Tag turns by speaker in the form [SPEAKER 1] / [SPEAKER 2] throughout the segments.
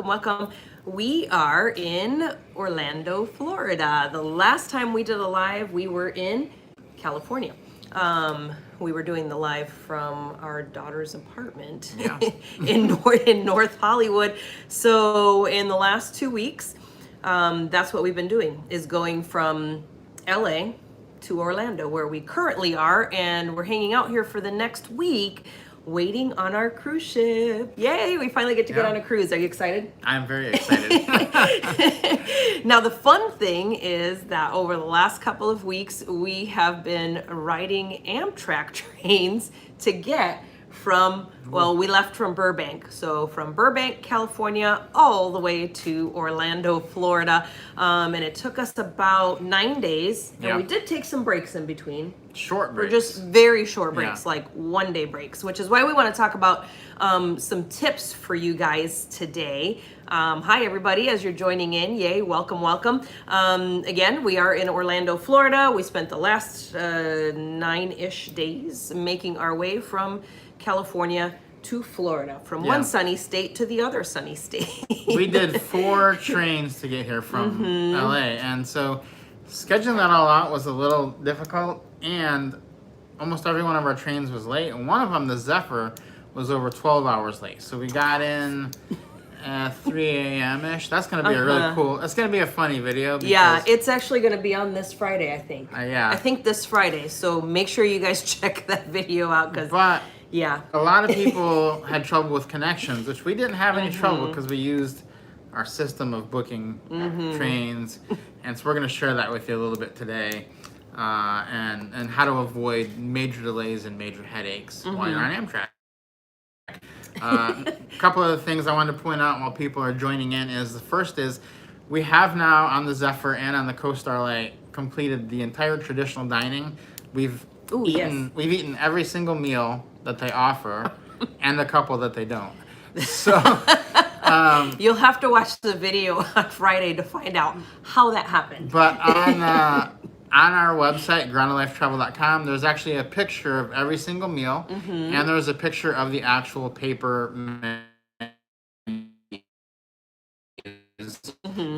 [SPEAKER 1] welcome. We are in Orlando, Florida. The last time we did a live, we were in California. We were doing the live from our daughter's apartment in North Hollywood. So in the last 2 weeks, that's what we've been doing, is going from LA to Orlando, where we currently are, and we're hanging out here for the next week, waiting on our cruise ship. Yay, we finally get to get on a cruise. Are you excited?
[SPEAKER 2] I'm very excited.
[SPEAKER 1] Now, the fun thing is that over the last couple of weeks, we have been riding Amtrak trains to get from, well, we left from Burbank. So from Burbank, California, all the way to Orlando, Florida. And it took us about 9 days. And we did take some breaks in between.
[SPEAKER 2] Short breaks.
[SPEAKER 1] For just very short breaks, like 1 day breaks, which is why we want to talk about some tips for you guys today. Hi, everybody, as you're joining in. Yay, welcome, welcome. Again, we are in Orlando, Florida. We spent the last 9-ish days making our way from California to Florida, from one sunny state to the other sunny state.
[SPEAKER 2] We did 4 trains to get here from LA, and so scheduling that all out was a little difficult, and almost every one of our trains was late, and one of them, the Zephyr, was over 12 hours late. So we got in at 3 a.m.-ish. That's going to be a really cool, that's going to be a funny video.
[SPEAKER 1] Yeah, it's actually going to be on this Friday, I think.
[SPEAKER 2] Yeah.
[SPEAKER 1] I think this Friday, so make sure you guys check that video out, because
[SPEAKER 2] a lot of people had trouble with connections, which we didn't have any trouble because we used our system of booking trains. And so we're going to share that with you a little bit today, and how to avoid major delays and major headaches while you're on Amtrak. A couple of the things I wanted to point out while people are joining in is, the first is, we have now on the Zephyr and on the Coastar Light completed the entire traditional dining. We've eaten every single meal that they offer and a couple that they don't. So
[SPEAKER 1] you'll have to watch the video on Friday to find out how that happened.
[SPEAKER 2] But on our website, groundedlifetravel.com, there's actually a picture of every single meal, and there's a picture of the actual paper menus.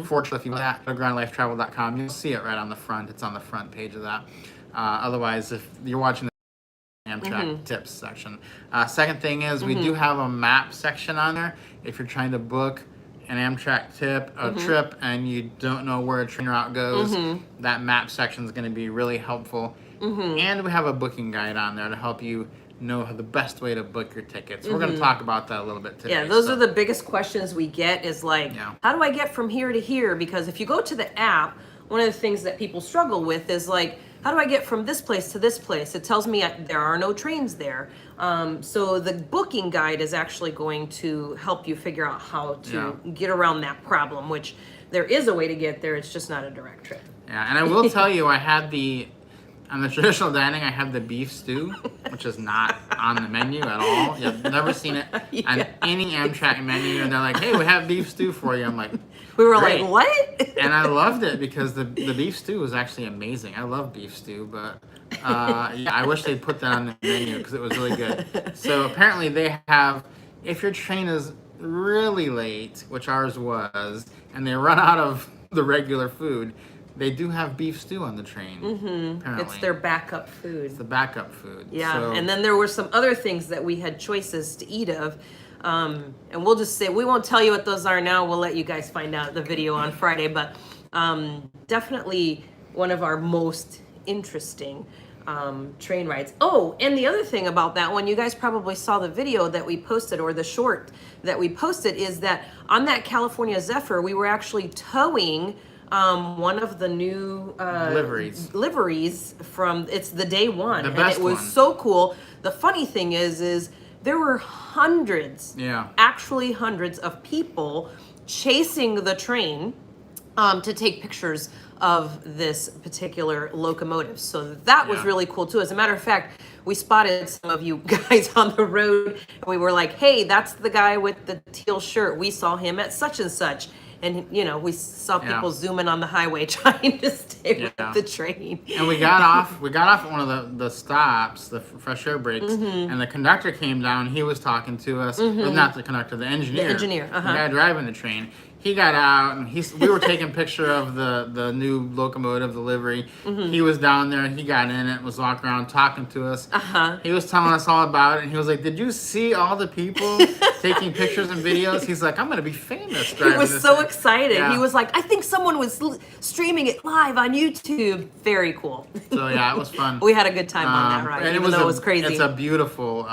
[SPEAKER 2] Fortunately, if you go to groundedlifetravel.com, you'll see it right on the front. It's on the front page of that. Otherwise, if you're watching the Amtrak tips section. Second thing is, we do have a map section on there. If you're trying to book an Amtrak trip and you don't know where a train route goes, that map section is going to be really helpful. And we have a booking guide on there to help you know the best way to book your tickets. We're going to talk about that a little bit today.
[SPEAKER 1] Yeah, those are the biggest questions we get, is like, how do I get from here to here? Because if you go to the app, one of the things that people struggle with is like, how do I get from this place to this place? It tells me there are no trains there. So the booking guide is actually going to help you figure out how to get around that problem, which there is a way to get there. It's just not a direct trip.
[SPEAKER 2] Yeah, and I will tell you, on the traditional dining, I had the beef stew, which is not on the menu at all. You've never seen it on any Amtrak menu, and they're like, hey, we have beef stew for you. I'm like,
[SPEAKER 1] we were
[SPEAKER 2] great.
[SPEAKER 1] like, what?
[SPEAKER 2] And I loved it because the beef stew was actually amazing. I love beef stew, but I wish they'd put that on the menu because it was really good. So apparently they have, if your train is really late, which ours was, and they run out of the regular food, they do have beef stew on the train. Apparently.
[SPEAKER 1] It's their backup food.
[SPEAKER 2] It's the backup food.
[SPEAKER 1] Yeah,
[SPEAKER 2] so,
[SPEAKER 1] and then there were some other things that we had choices to eat of. And we'll just say, we won't tell you what those are now. We'll let you guys find out the video on Friday. But definitely one of our most interesting train rides. Oh, and the other thing about that one, you guys probably saw the video that we posted, or the short that we posted, is that on that California Zephyr, we were actually towing one of the new liveries from, it's the day one, and it was so cool. The funny thing is there were hundreds of people chasing the train to take pictures of this particular locomotive. So that was really cool too. As a matter of fact, we spotted some of you guys on the road, and we were like, hey, that's the guy with the teal shirt. We saw him at such and such. And we saw people
[SPEAKER 2] Yeah.
[SPEAKER 1] zooming on the highway trying to stay with
[SPEAKER 2] Yeah.
[SPEAKER 1] the train.
[SPEAKER 2] And we got off at one of the stops, the fresh air breaks,
[SPEAKER 1] Mm-hmm.
[SPEAKER 2] and the conductor came down. He was talking to us. Well, not the conductor, the engineer.
[SPEAKER 1] The engineer,
[SPEAKER 2] The guy driving the train. He got out, and we were taking a picture of the new locomotive delivery.
[SPEAKER 1] Mm-hmm.
[SPEAKER 2] He was down there. He got in it, was walking around talking to us.
[SPEAKER 1] Uh-huh.
[SPEAKER 2] He was telling us all about it, and he was like, "Did you see all the people taking pictures and videos?" He's like, "I'm gonna be famous."
[SPEAKER 1] He
[SPEAKER 2] driving
[SPEAKER 1] was
[SPEAKER 2] this
[SPEAKER 1] so
[SPEAKER 2] thing."
[SPEAKER 1] excited.
[SPEAKER 2] Yeah.
[SPEAKER 1] He was like, I think someone was streaming it live on YouTube. Very cool.
[SPEAKER 2] So yeah, it was fun.
[SPEAKER 1] We had a good time on that ride,
[SPEAKER 2] and
[SPEAKER 1] even though it was crazy.
[SPEAKER 2] It's a beautiful,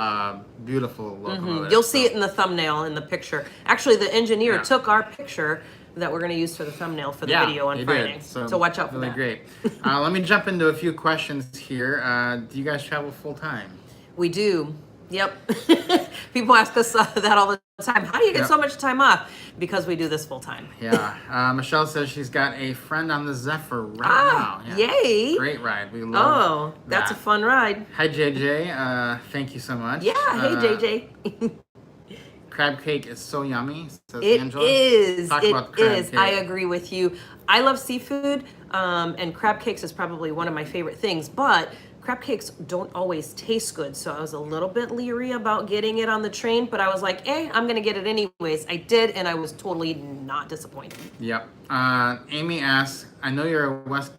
[SPEAKER 2] beautiful locomotive.
[SPEAKER 1] You'll see it in the thumbnail in the picture. Actually, the engineer
[SPEAKER 2] Yeah.
[SPEAKER 1] took our picture that we're going to use for the thumbnail for the video on
[SPEAKER 2] he
[SPEAKER 1] Friday.
[SPEAKER 2] did.
[SPEAKER 1] So watch out for
[SPEAKER 2] really
[SPEAKER 1] that.
[SPEAKER 2] Great. Let me jump into a few questions here. Do you guys travel full time?
[SPEAKER 1] We do. Yep. People ask us that all the time. How do you get so much time off? Because we do this full time.
[SPEAKER 2] Yeah. Michelle says she's got a friend on the Zephyr right now. Yeah.
[SPEAKER 1] Yay.
[SPEAKER 2] Great ride. We love
[SPEAKER 1] that's a
[SPEAKER 2] that.
[SPEAKER 1] fun ride.
[SPEAKER 2] Hi, JJ. Thank you so much.
[SPEAKER 1] Yeah. Hey, JJ.
[SPEAKER 2] Crab cake is so yummy, says
[SPEAKER 1] It
[SPEAKER 2] Angela.
[SPEAKER 1] is.
[SPEAKER 2] Talk
[SPEAKER 1] It
[SPEAKER 2] about crab
[SPEAKER 1] is.
[SPEAKER 2] cake.
[SPEAKER 1] I agree with you. I love seafood, and crab cakes is probably one of my favorite things, but crab cakes don't always taste good, so I was a little bit leery about getting it on the train, but I was like, I'm going to get it anyways. I did, and I was totally not disappointed.
[SPEAKER 2] Yep. Amy asks, I know you're a West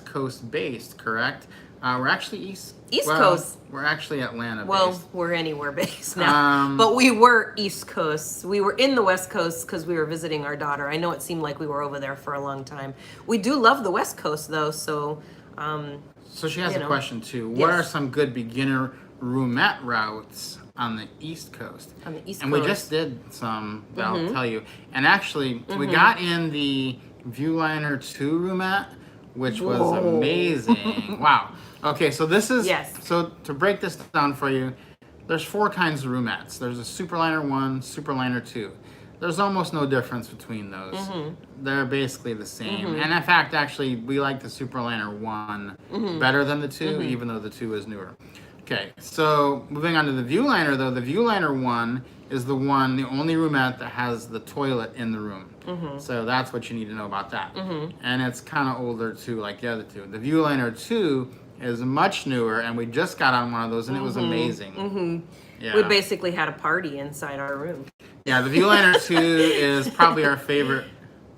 [SPEAKER 2] Coast based, correct? We're actually East
[SPEAKER 1] Coast.
[SPEAKER 2] We're actually Atlanta based.
[SPEAKER 1] Well, we're anywhere based now, but we were East Coast. We were in the West Coast because we were visiting our daughter. I know it seemed like we were over there for a long time. We do love the West Coast, though, so...
[SPEAKER 2] So she has a question, too.
[SPEAKER 1] Yes.
[SPEAKER 2] What are some good beginner roomette routes on the East Coast?
[SPEAKER 1] On the East
[SPEAKER 2] and
[SPEAKER 1] Coast.
[SPEAKER 2] we just did some that I'll tell you. And actually, we got in the Viewliner 2 roomette, which was amazing. Wow. Okay, so this is...
[SPEAKER 1] Yes.
[SPEAKER 2] So to break this down for you, there's 4 kinds of roomettes. There's a Superliner 1, Superliner 2. There's almost no difference between those. They're basically the same. And in fact, actually, we like the Superliner 1 better than the 2, even though the 2 is newer. Okay, so moving on to the Viewliner, though, the Viewliner 1 is the only roomette that has the toilet in the room. So that's what you need to know about that. And it's kind of older, too, like the other 2. The Viewliner 2 is much newer, and we just got on one of those, and it was amazing. Yeah.
[SPEAKER 1] We basically had a party inside our room.
[SPEAKER 2] Yeah, the Viewliner 2 is probably our favorite,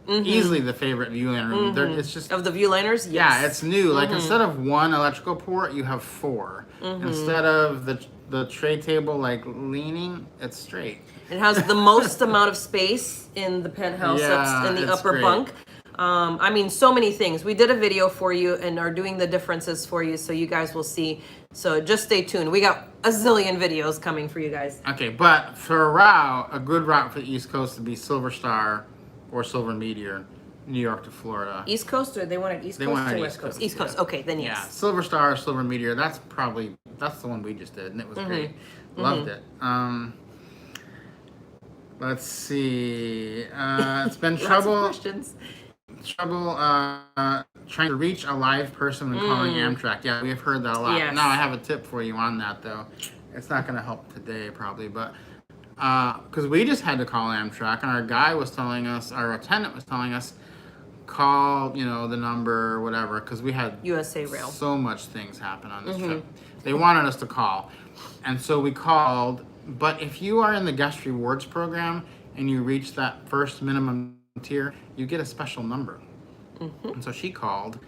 [SPEAKER 2] easily the favorite Viewliner room. It's just...
[SPEAKER 1] Of the Viewliners? Yes.
[SPEAKER 2] Yeah, it's new. Like, instead of 1 electrical port, you have 4. Instead of the tray table, like, leaning, it's straight.
[SPEAKER 1] It has the most amount of space in the penthouse in the
[SPEAKER 2] it's
[SPEAKER 1] upper
[SPEAKER 2] great.
[SPEAKER 1] bunk. I mean, so many things. We did a video for you and are doing the differences for you, so you guys will see. So just stay tuned. We got a zillion videos coming for you guys.
[SPEAKER 2] Okay, but for a route, a good route for the East Coast would be Silver Star or Silver Meteor, New York to Florida.
[SPEAKER 1] East Coast, or they wanted East Coast or West Coast? East Coast. Okay, then yes.
[SPEAKER 2] Yeah, Silver Star or Silver Meteor, that's the one we just did, and it was great. Loved it. Let's see. It's been trouble trying to reach a live person when calling Amtrak. Yeah, we've heard that a lot.
[SPEAKER 1] Yes.
[SPEAKER 2] Now I have a tip for you on that, though. It's not going to help today, probably, but because we just had to call Amtrak, and our guy was telling us, our attendant was telling us, call, the number, or whatever, because we had
[SPEAKER 1] USA Rail.
[SPEAKER 2] so much things happen on this trip. They wanted us to call, and so we called. But if you are in the guest rewards program and you reach that first minimum tier, you get a special number. And so she called,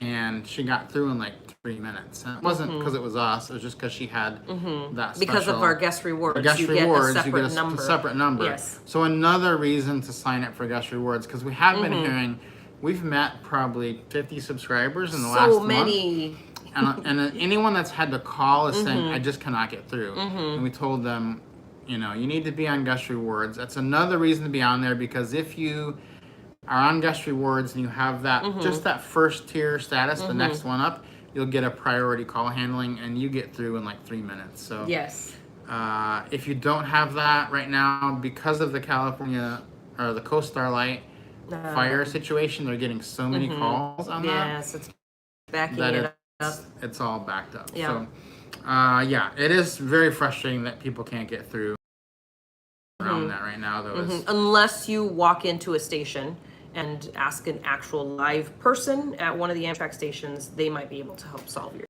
[SPEAKER 2] and she got through in like 3 minutes. And it wasn't because it was us; it was just because she had that special.
[SPEAKER 1] Because of our guest rewards,
[SPEAKER 2] the guest
[SPEAKER 1] you
[SPEAKER 2] rewards,
[SPEAKER 1] get a
[SPEAKER 2] you
[SPEAKER 1] separate
[SPEAKER 2] get
[SPEAKER 1] number.
[SPEAKER 2] a separate number.
[SPEAKER 1] Yes.
[SPEAKER 2] So another reason to sign up for guest rewards, because we have been hearing, we've met probably 50 subscribers in the last month.
[SPEAKER 1] So many.
[SPEAKER 2] And anyone that's had to call is saying, I just cannot get through. And we told them, you need to be on guest rewards. That's another reason to be on there, because if you are on guest rewards and you have that just that first tier status, the next one up, you'll get a priority call handling, and you get through in like 3 minutes. So
[SPEAKER 1] Yes.
[SPEAKER 2] If you don't have that right now, because of the California or the Coast Starlight fire situation, they're getting so many calls on that.
[SPEAKER 1] Yes, it's backing
[SPEAKER 2] that
[SPEAKER 1] it up.
[SPEAKER 2] it's all backed up.
[SPEAKER 1] Yeah.
[SPEAKER 2] So, it is very frustrating that people can't get through around that right now, though. Is
[SPEAKER 1] Unless you walk into a station and ask an actual live person at one of the Amtrak stations, they might be able to help solve your.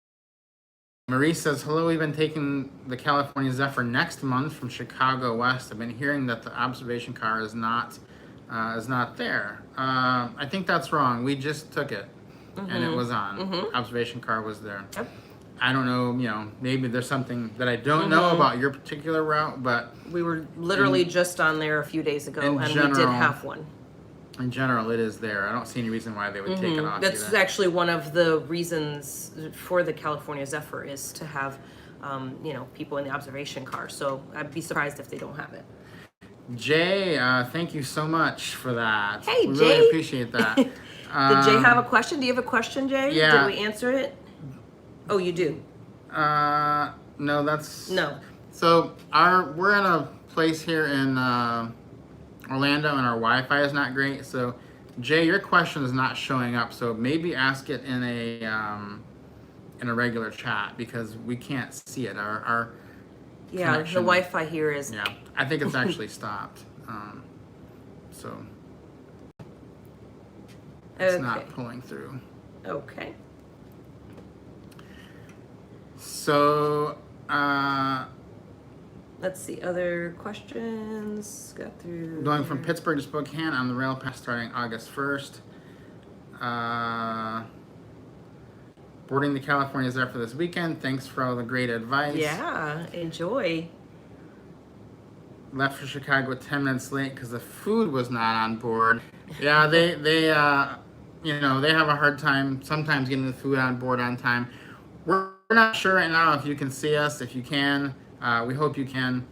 [SPEAKER 2] Marie says, hello, we've been taking the California Zephyr next month from Chicago West. I've been hearing that the observation car is not there. I think that's wrong. We just took it, and it was on. Observation car was there.
[SPEAKER 1] Yep.
[SPEAKER 2] I don't know, maybe there's something that I don't know about your particular route, but
[SPEAKER 1] We were literally just on there a few days ago, and we did
[SPEAKER 2] general,
[SPEAKER 1] have one.
[SPEAKER 2] in general, it is there. I don't see any reason why they would take it off.
[SPEAKER 1] That's
[SPEAKER 2] either.
[SPEAKER 1] actually one of the reasons for the California Zephyr is to have, people in the observation car. So I'd be surprised if they don't have it.
[SPEAKER 2] Jay, thank you so much for that.
[SPEAKER 1] Hey,
[SPEAKER 2] we
[SPEAKER 1] Jay.
[SPEAKER 2] really appreciate that.
[SPEAKER 1] Did Jay have a question? Do you have a question, Jay?
[SPEAKER 2] Yeah.
[SPEAKER 1] Did we answer it? Oh, you do?
[SPEAKER 2] No, that's...
[SPEAKER 1] No.
[SPEAKER 2] So we're in a place here in Orlando, and our Wi-Fi is not great. So, Jay, your question is not showing up. So maybe ask it in a regular chat because we can't see it. Our
[SPEAKER 1] Yeah,
[SPEAKER 2] connection,
[SPEAKER 1] the Wi-Fi here is.
[SPEAKER 2] Yeah, I think it's actually stopped. So it's not pulling through.
[SPEAKER 1] Okay.
[SPEAKER 2] So.
[SPEAKER 1] Let's see, other questions? Got through.
[SPEAKER 2] Going from Pittsburgh to Spokane on the rail pass starting August 1st. Boarding the California Zephyr this weekend. Thanks for all the great advice.
[SPEAKER 1] Yeah, enjoy.
[SPEAKER 2] Left for Chicago 10 minutes late because the food was not on board. Yeah, they have a hard time sometimes getting the food on board on time. We're not sure right now if you can see us. If you can, we hope you can.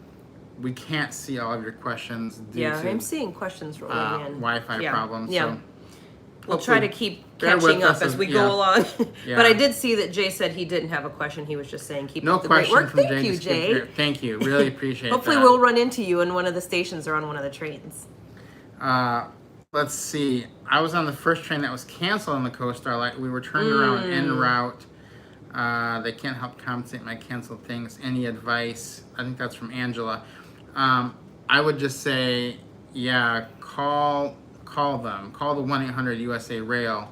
[SPEAKER 2] We can't see all of your questions due to
[SPEAKER 1] I'm seeing questions rolling in.
[SPEAKER 2] Wi-Fi problems.
[SPEAKER 1] Yeah.
[SPEAKER 2] So
[SPEAKER 1] we'll try to keep
[SPEAKER 2] bear with
[SPEAKER 1] catching up
[SPEAKER 2] us
[SPEAKER 1] as we
[SPEAKER 2] yeah.
[SPEAKER 1] go along.
[SPEAKER 2] Yeah.
[SPEAKER 1] But I did see that Jay said he didn't have a question. He was just saying keep
[SPEAKER 2] No
[SPEAKER 1] up the great
[SPEAKER 2] question
[SPEAKER 1] work.
[SPEAKER 2] from
[SPEAKER 1] Thank
[SPEAKER 2] Jay.
[SPEAKER 1] you,
[SPEAKER 2] Just keep
[SPEAKER 1] Jay.
[SPEAKER 2] Thank you. Really appreciate
[SPEAKER 1] Hopefully
[SPEAKER 2] that.
[SPEAKER 1] we'll run into you in one of the stations or on one of the trains.
[SPEAKER 2] Let's see. I was on the first train that was canceled on the CoStar. Like we were turned around en route. They can't help compensate my canceled things. Any advice? I think that's from Angela. I would just say, call them. Call the 1-800-USA Rail,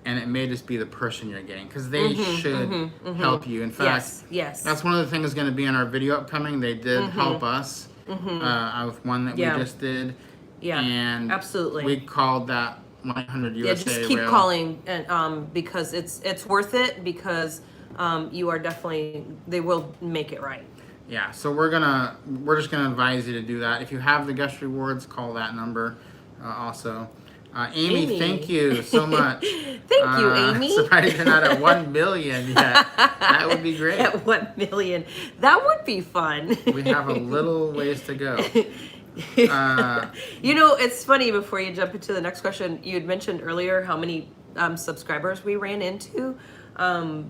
[SPEAKER 2] and it may just be the person you're getting because they should help you. In fact,
[SPEAKER 1] yes.
[SPEAKER 2] that's one of the things going to be in our video upcoming. They did help us with one that we just did.
[SPEAKER 1] Yeah,
[SPEAKER 2] and
[SPEAKER 1] absolutely.
[SPEAKER 2] We called that 1-800-USA
[SPEAKER 1] Yeah, just keep
[SPEAKER 2] Rail.
[SPEAKER 1] calling, and because it's worth it because you are definitely they will make it right.
[SPEAKER 2] Yeah, so we're just gonna advise you to do that. If you have the guest rewards, call that number. Also, Amy, thank you so much.
[SPEAKER 1] Thank you, Amy.
[SPEAKER 2] Surprised you're not at 1 million yet. That would be great.
[SPEAKER 1] At 1 million, that would be fun.
[SPEAKER 2] We have a little ways to go.
[SPEAKER 1] It's funny. Before you jump into the next question, you had mentioned earlier how many subscribers we ran into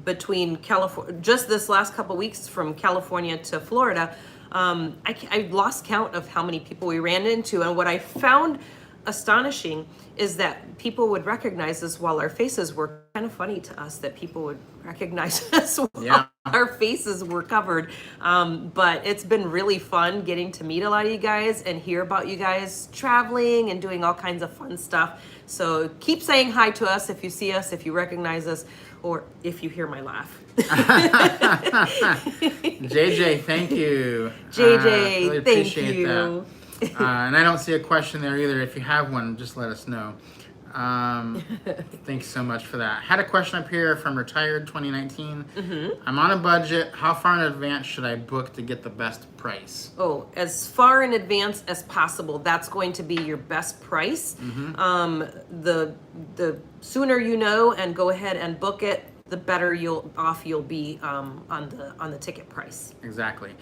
[SPEAKER 1] between California, just this last couple weeks from California to Florida. I lost count of how many people we ran into, and what I found astonishing is that people would recognize us while our faces were kind of funny to us, that people would recognize us while our faces were covered. But it's been really fun getting to meet a lot of you guys and hear about you guys traveling and doing all kinds of fun stuff. So keep saying hi to us if you see us, if you recognize us, or if you hear my laugh.
[SPEAKER 2] JJ, thank you.
[SPEAKER 1] JJ,
[SPEAKER 2] really
[SPEAKER 1] thank
[SPEAKER 2] appreciate
[SPEAKER 1] you.
[SPEAKER 2] That. And I don't see a question there either. If you have one, just let us know. Thanks so much for that. Had a question up here from Retired 2019. I'm on a budget. How far in advance should I book to get the best price?
[SPEAKER 1] Oh, as far in advance as possible. That's going to be your best price. The sooner you know and go ahead and book it, the better you'll be on the ticket price.
[SPEAKER 2] Exactly.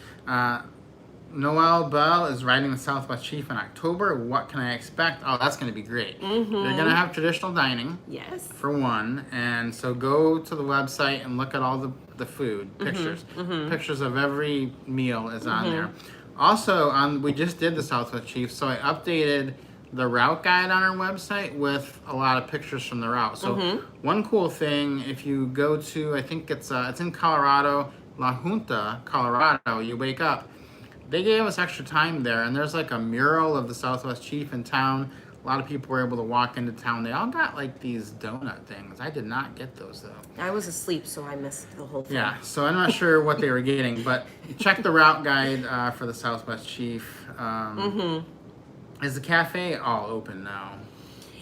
[SPEAKER 2] Noel Bell is riding the Southwest Chief in October. What can I expect? Oh, that's going to be great. They're going to have traditional dining.
[SPEAKER 1] Yes.
[SPEAKER 2] For one. And so go to the website and look at all the food, pictures. Pictures of every meal is on there. Also, we just did the Southwest Chief, so I updated the route guide on our website with a lot of pictures from the route. So one cool thing, if you go to, I think it's in Colorado, La Junta, Colorado, you wake up, they gave us extra time there, and there's like a mural of the Southwest Chief in town. A lot of people were able to walk into town. They all got like these donut things. I did not get those though.
[SPEAKER 1] I was asleep, so I missed the whole thing.
[SPEAKER 2] Yeah, so I'm not sure what they were getting, but check the route guide for the Southwest Chief. Is the cafe all open now?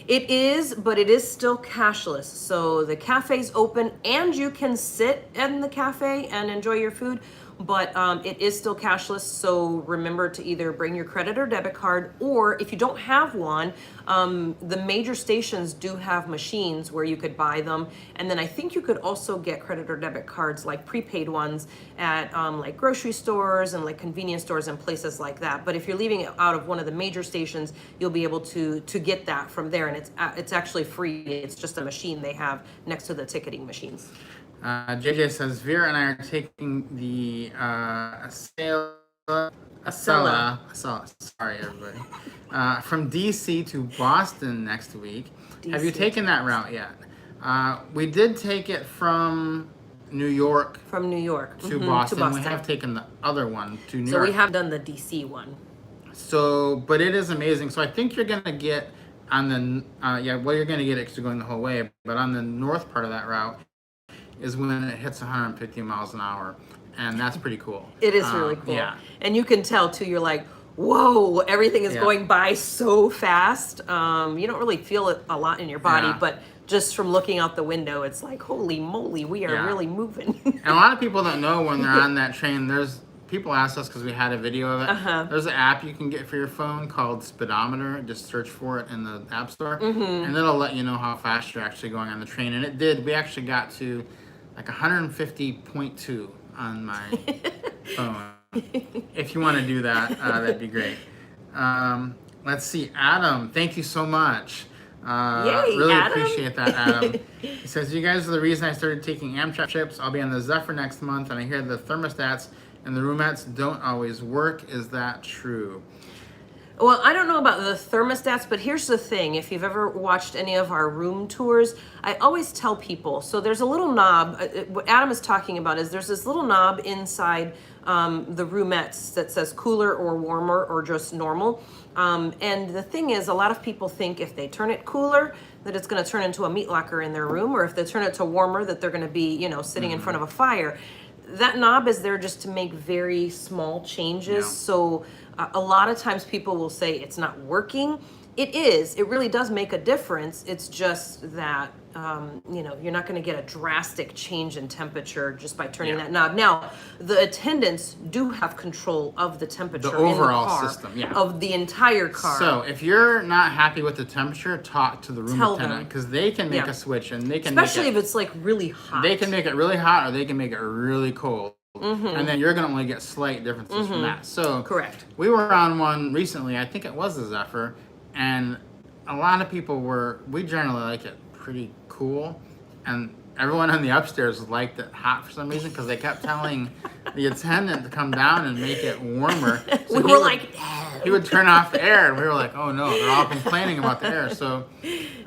[SPEAKER 1] It is, but it is still cashless. So the cafe's open and you can sit in the cafe and enjoy your food, but it is still cashless. So remember to either bring your credit or debit card, or if you don't have one, the major stations do have machines where you could buy them. And then I think you could also get credit or debit cards, like prepaid ones, at like grocery stores and like convenience stores and places like that. But if you're leaving it out of one of the major stations, you'll be able to get that from there, and it's actually free. It's just a machine they have next to the ticketing machines.
[SPEAKER 2] JJ says Vera and I are taking the Acela. Sorry, everybody. From DC to Boston next week. Have you taken that route yet? We did take it from New York.
[SPEAKER 1] From New York
[SPEAKER 2] to Boston. We have taken the other one to New York.
[SPEAKER 1] So we have done the DC one.
[SPEAKER 2] So, but it is amazing. So I think you're gonna get on the you're gonna get it because you're going the whole way. But on the north part of that route is when it hits 150 miles an hour, and that's pretty cool.
[SPEAKER 1] It is really cool.
[SPEAKER 2] Yeah.
[SPEAKER 1] And you can tell too, you're like, whoa, everything is going by so fast. You don't really feel it a lot in your body, but just from looking out the window, it's like, holy moly, we are really moving.
[SPEAKER 2] And a lot of people don't know when they're on that train, people ask us because we had a video of it. There's an app you can get for your phone called Speedometer. Just search for it in the App Store, and it'll let you know how fast you're actually going on the train. And it did. We actually got to like 150.2 on my phone. If you want to do that, that'd be great. Let's see, Adam. Thank you so much.
[SPEAKER 1] Yay,
[SPEAKER 2] really
[SPEAKER 1] Adam.
[SPEAKER 2] Appreciate that, Adam. He says, you guys are the reason I started taking Amtrak trips. I'll be on the Zephyr next month, and I hear the thermostats and the roomettes don't always work. Is that true?
[SPEAKER 1] Well, I don't know about the thermostats, but here's the thing. If you've ever watched any of our room tours, I always tell people, so there's a little knob. What Adam is talking about is there's this little knob inside the roomettes that says cooler or warmer or just normal. And the thing is, a lot of people think if they turn it cooler, that it's going to turn into a meat locker in their room, or if they turn it to warmer, that they're going to be, sitting in front of a fire. That knob is there just to make very small changes. So a lot of times people will say it's not working. It is. It really does make a difference. It's just that, you're not going to get a drastic change in temperature just by turning that knob. Now, the attendants do have control of the temperature
[SPEAKER 2] The overall
[SPEAKER 1] in the car,
[SPEAKER 2] system,
[SPEAKER 1] of the entire car.
[SPEAKER 2] So if you're not happy with the temperature, talk to the room attendant, because they can make a switch, and they can
[SPEAKER 1] especially if it's like really hot.
[SPEAKER 2] They can make it really hot, or they can make it really cold. And then you're going to only get slight differences from that. So
[SPEAKER 1] correct.
[SPEAKER 2] We were on one recently, I think it was the Zephyr, and a lot of people we generally like it pretty cool, and everyone in the upstairs liked it hot for some reason because they kept telling the attendant to come down and make it warmer. So
[SPEAKER 1] we were like,
[SPEAKER 2] he would turn off the air, and we were like, oh no, they're all complaining about the air. So,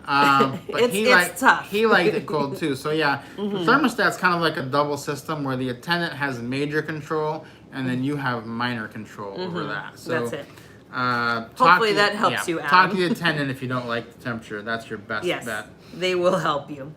[SPEAKER 2] but
[SPEAKER 1] it's tough.
[SPEAKER 2] He liked it cold too. So yeah, the thermostat's kind of like a double system where the attendant has major control, and then you have minor control over that. So
[SPEAKER 1] that's it. Hopefully that helps you, Adam.
[SPEAKER 2] Talk to the attendant if you don't like the temperature. That's your best bet.
[SPEAKER 1] They will help you.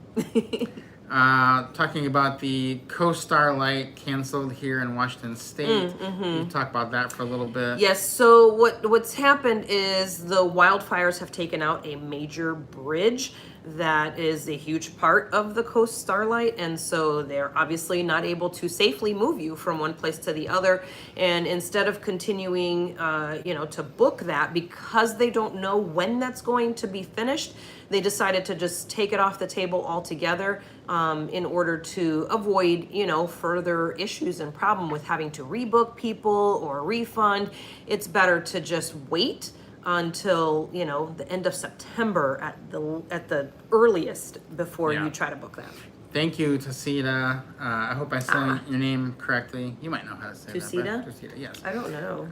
[SPEAKER 2] Talking about the Co-Star Light canceled here in Washington State. You talk about that for a little bit.
[SPEAKER 1] Yes. So what's happened is the wildfires have taken out a major bridge that is a huge part of the Coast Starlight, and so they're obviously not able to safely move you from one place to the other. And instead of continuing, to book that, because they don't know when that's going to be finished, they decided to just take it off the table altogether in order to avoid, further issues and problem with having to rebook people or refund. It's better to just wait until the end of September at the earliest before you try to book that.
[SPEAKER 2] Thank you, Tusita. I hope I said your name correctly. You might know how to say
[SPEAKER 1] Tusita?
[SPEAKER 2] that. Tusita, yes.
[SPEAKER 1] I don't know.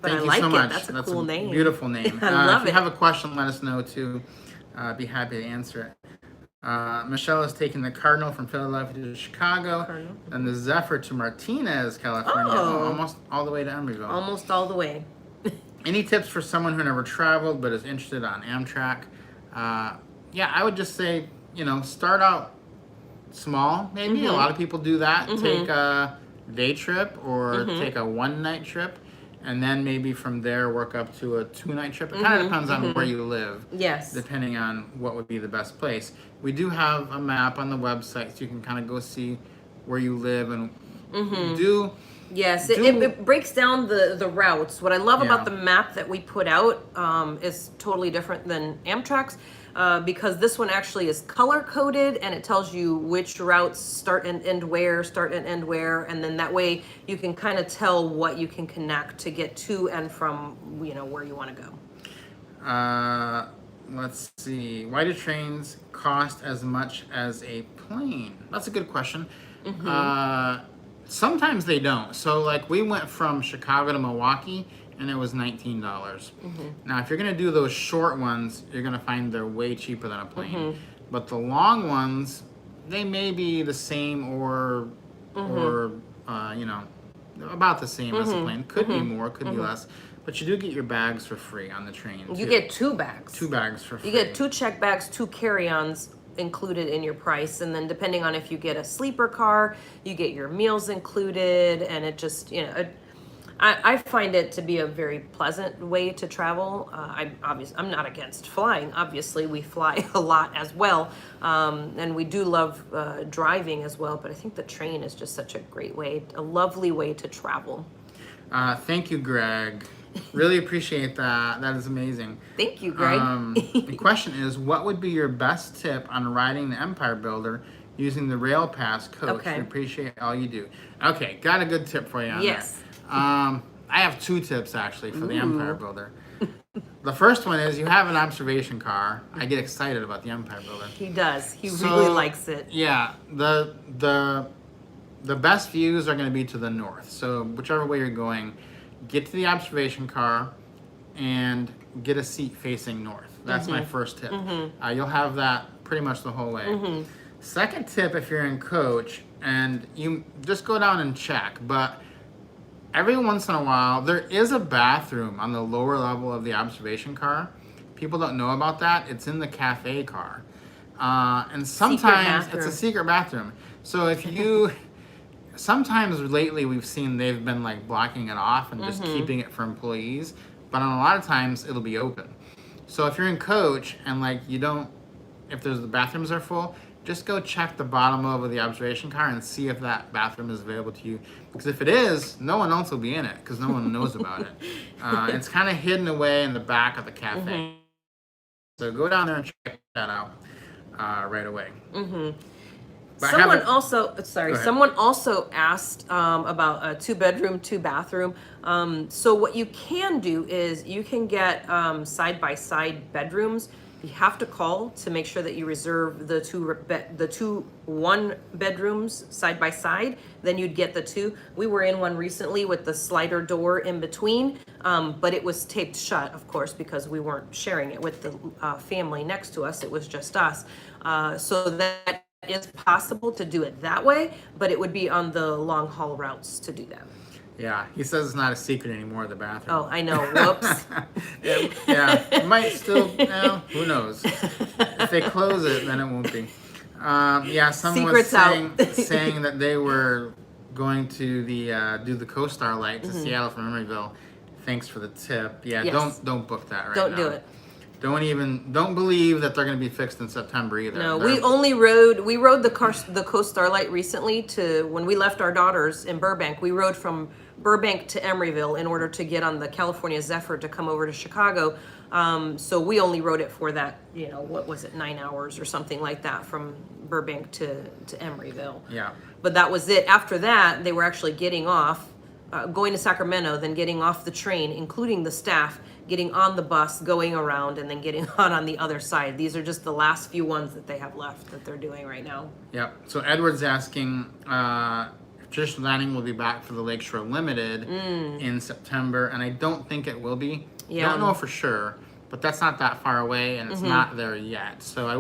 [SPEAKER 2] But
[SPEAKER 1] I
[SPEAKER 2] thank
[SPEAKER 1] like
[SPEAKER 2] you so
[SPEAKER 1] it.
[SPEAKER 2] much.
[SPEAKER 1] That's a cool name.
[SPEAKER 2] Beautiful name.
[SPEAKER 1] I love
[SPEAKER 2] if you
[SPEAKER 1] it.
[SPEAKER 2] have a question, let us know too. Be happy to answer it. Michelle is taking the Cardinal from Philadelphia to Chicago,
[SPEAKER 1] Cardinal.
[SPEAKER 2] and the Zephyr to Martinez, California, almost all the way to Emeryville.
[SPEAKER 1] Almost all the way.
[SPEAKER 2] Any tips for someone who never traveled but is interested on Amtrak? Yeah, I would just say, start out small, maybe. A lot of people do that. Take a day trip or take a one-night trip, and then maybe from there work up to a two-night trip. It kind of depends on where you live.
[SPEAKER 1] Yes.
[SPEAKER 2] Depending on what would be the best place. We do have a map on the website, so you can kind of go see where you live and do.
[SPEAKER 1] Yes, it breaks down the routes. What I love
[SPEAKER 2] Yeah.
[SPEAKER 1] about the map that we put out is totally different than Amtrak's because this one actually is color coded and it tells you which routes start and end where, and then that way you can kind of tell what you can connect to get to and from where you want to go.
[SPEAKER 2] Let's see. Why do trains cost as much as a plane? That's a good question. Sometimes they don't. So, like, we went from Chicago to Milwaukee, and it was $19. Now, if you're going to do those short ones, you're going to find they're way cheaper than a plane. But the long ones, they may be the same or about the same as a plane. Could be more, could be less. But you do get your bags for free on the train.
[SPEAKER 1] You get 2 bags.
[SPEAKER 2] 2 bags for free.
[SPEAKER 1] You get 2 check bags, 2 carry-ons included in your price, and then depending on if you get a sleeper car, you get your meals included, and it just I find it to be a very pleasant way to travel. I'm not against flying. Obviously, we fly a lot as well, and we do love driving as well. But I think the train is just such a great way, a lovely way to travel.
[SPEAKER 2] Thank you, Greg. Really appreciate that. That is amazing.
[SPEAKER 1] Thank you, Greg.
[SPEAKER 2] The question is, what would be your best tip on riding the Empire Builder using the Rail Pass coach?
[SPEAKER 1] Okay.
[SPEAKER 2] We appreciate all you do. Okay, got a good tip for you on
[SPEAKER 1] Yes.
[SPEAKER 2] that. I have 2 tips, actually, for the Empire Builder. The first one is you have an observation car. I get excited about the Empire Builder.
[SPEAKER 1] He does. He really likes it.
[SPEAKER 2] Yeah, the best views are going to be to the north. So whichever way you're going, get to the observation car and get a seat facing north. That's my first tip. You'll have that pretty much the whole way. Second tip, if you're in coach, and you just go down and check, but every once in a while, there is a bathroom on the lower level of the observation car. People don't know about that. It's in the cafe car. And sometimes it's a secret bathroom. So if you... Sometimes lately we've seen they've been like blocking it off and just keeping it for employees, but on a lot of times it'll be open. So if you're in coach and like if the bathrooms are full, just go check the bottom level of the observation car and see if that bathroom is available to you. Because if it is, no one else will be in it because no one knows about it. It's kind of hidden away in the back of the cafe. So go down there and check that out right away. But
[SPEAKER 1] Someone also asked about a 2-bedroom, 2-bathroom. So what you can do is you can get side-by-side bedrooms. You have to call to make sure that you reserve the two 1-bedrooms side by side. Then you'd get the 2. We were in one recently with the slider door in between, but it was taped shut, of course, because we weren't sharing it with the family next to us. It was just us. So that is possible to do it that way, but it would be on the long haul routes to do that.
[SPEAKER 2] Yeah, he says it's not a secret anymore, the bathroom.
[SPEAKER 1] Oh, I know. Whoops.
[SPEAKER 2] yeah, it might still, who knows. If they close it, then it won't be. Someone was saying that they were going to do the CoStar light to Seattle from Emeryville. Thanks for the tip. Yeah,
[SPEAKER 1] yes.
[SPEAKER 2] don't book that right
[SPEAKER 1] now. Don't do it.
[SPEAKER 2] Don't believe that they're going to be fixed in September either.
[SPEAKER 1] No, we rode the CoStar Light recently to when we left our daughters in Burbank. We rode from Burbank to Emeryville in order to get on the California Zephyr to come over to Chicago. So we only rode it for that, 9 hours or something like that from Burbank to Emeryville.
[SPEAKER 2] Yeah.
[SPEAKER 1] But that was it. After that, they were actually getting off, going to Sacramento, then getting off the train, including the staff, getting on the bus, going around, and then getting on the other side. These are just the last few ones that they have left that they're doing right now.
[SPEAKER 2] Yep. So Edward's asking if Traditional Dining will be back for the Lakeshore Limited in September, and I don't think it will be. Yeah. Don't know for sure, but that's not that far away, and it's not there yet. So I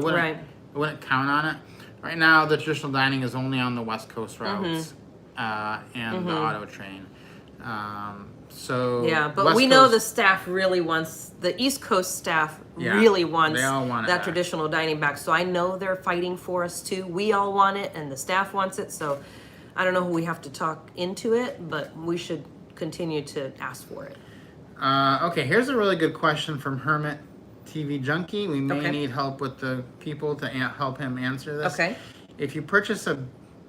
[SPEAKER 2] I wouldn't count on it. Right now, the traditional dining is only on the West Coast routes and the auto train. So
[SPEAKER 1] Yeah, but
[SPEAKER 2] West
[SPEAKER 1] we know
[SPEAKER 2] Coast-
[SPEAKER 1] the staff really wants, the East Coast staff
[SPEAKER 2] Yeah,
[SPEAKER 1] really wants
[SPEAKER 2] they all want it
[SPEAKER 1] that
[SPEAKER 2] back.
[SPEAKER 1] traditional dining back. So I know they're fighting for us too. We all want it and the staff wants it. So I don't know who we have to talk into it, but we should continue to ask for it.
[SPEAKER 2] Okay, here's a really good question from Hermit TV Junkie. We may
[SPEAKER 1] Okay.
[SPEAKER 2] need help with the people to help him answer this.
[SPEAKER 1] Okay.
[SPEAKER 2] If you purchase a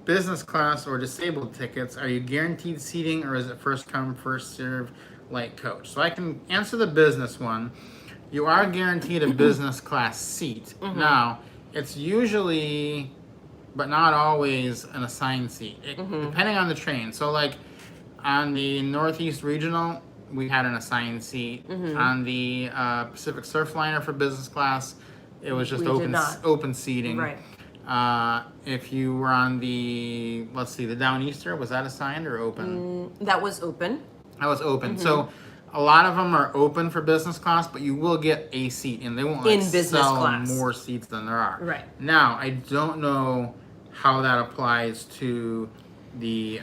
[SPEAKER 2] business class or disabled tickets, are you guaranteed seating or is it first come, first serve like coach? So I can answer the business one. You are guaranteed a business class seat. Now, it's usually, but not always, an assigned seat, depending on the train. So like on the Northeast Regional, we had an assigned seat. On the Pacific Surfliner for business class, it was just
[SPEAKER 1] We did
[SPEAKER 2] open
[SPEAKER 1] not.
[SPEAKER 2] open seating.
[SPEAKER 1] Right.
[SPEAKER 2] If you were on the, let's see, the Downeaster, was that assigned or open?
[SPEAKER 1] That was open.
[SPEAKER 2] That was open. So a lot of them are open for business class, but you will get a seat, and they won't like,
[SPEAKER 1] In business
[SPEAKER 2] sell
[SPEAKER 1] class.
[SPEAKER 2] more seats than there are.
[SPEAKER 1] Right.
[SPEAKER 2] Now, I don't know how that applies to the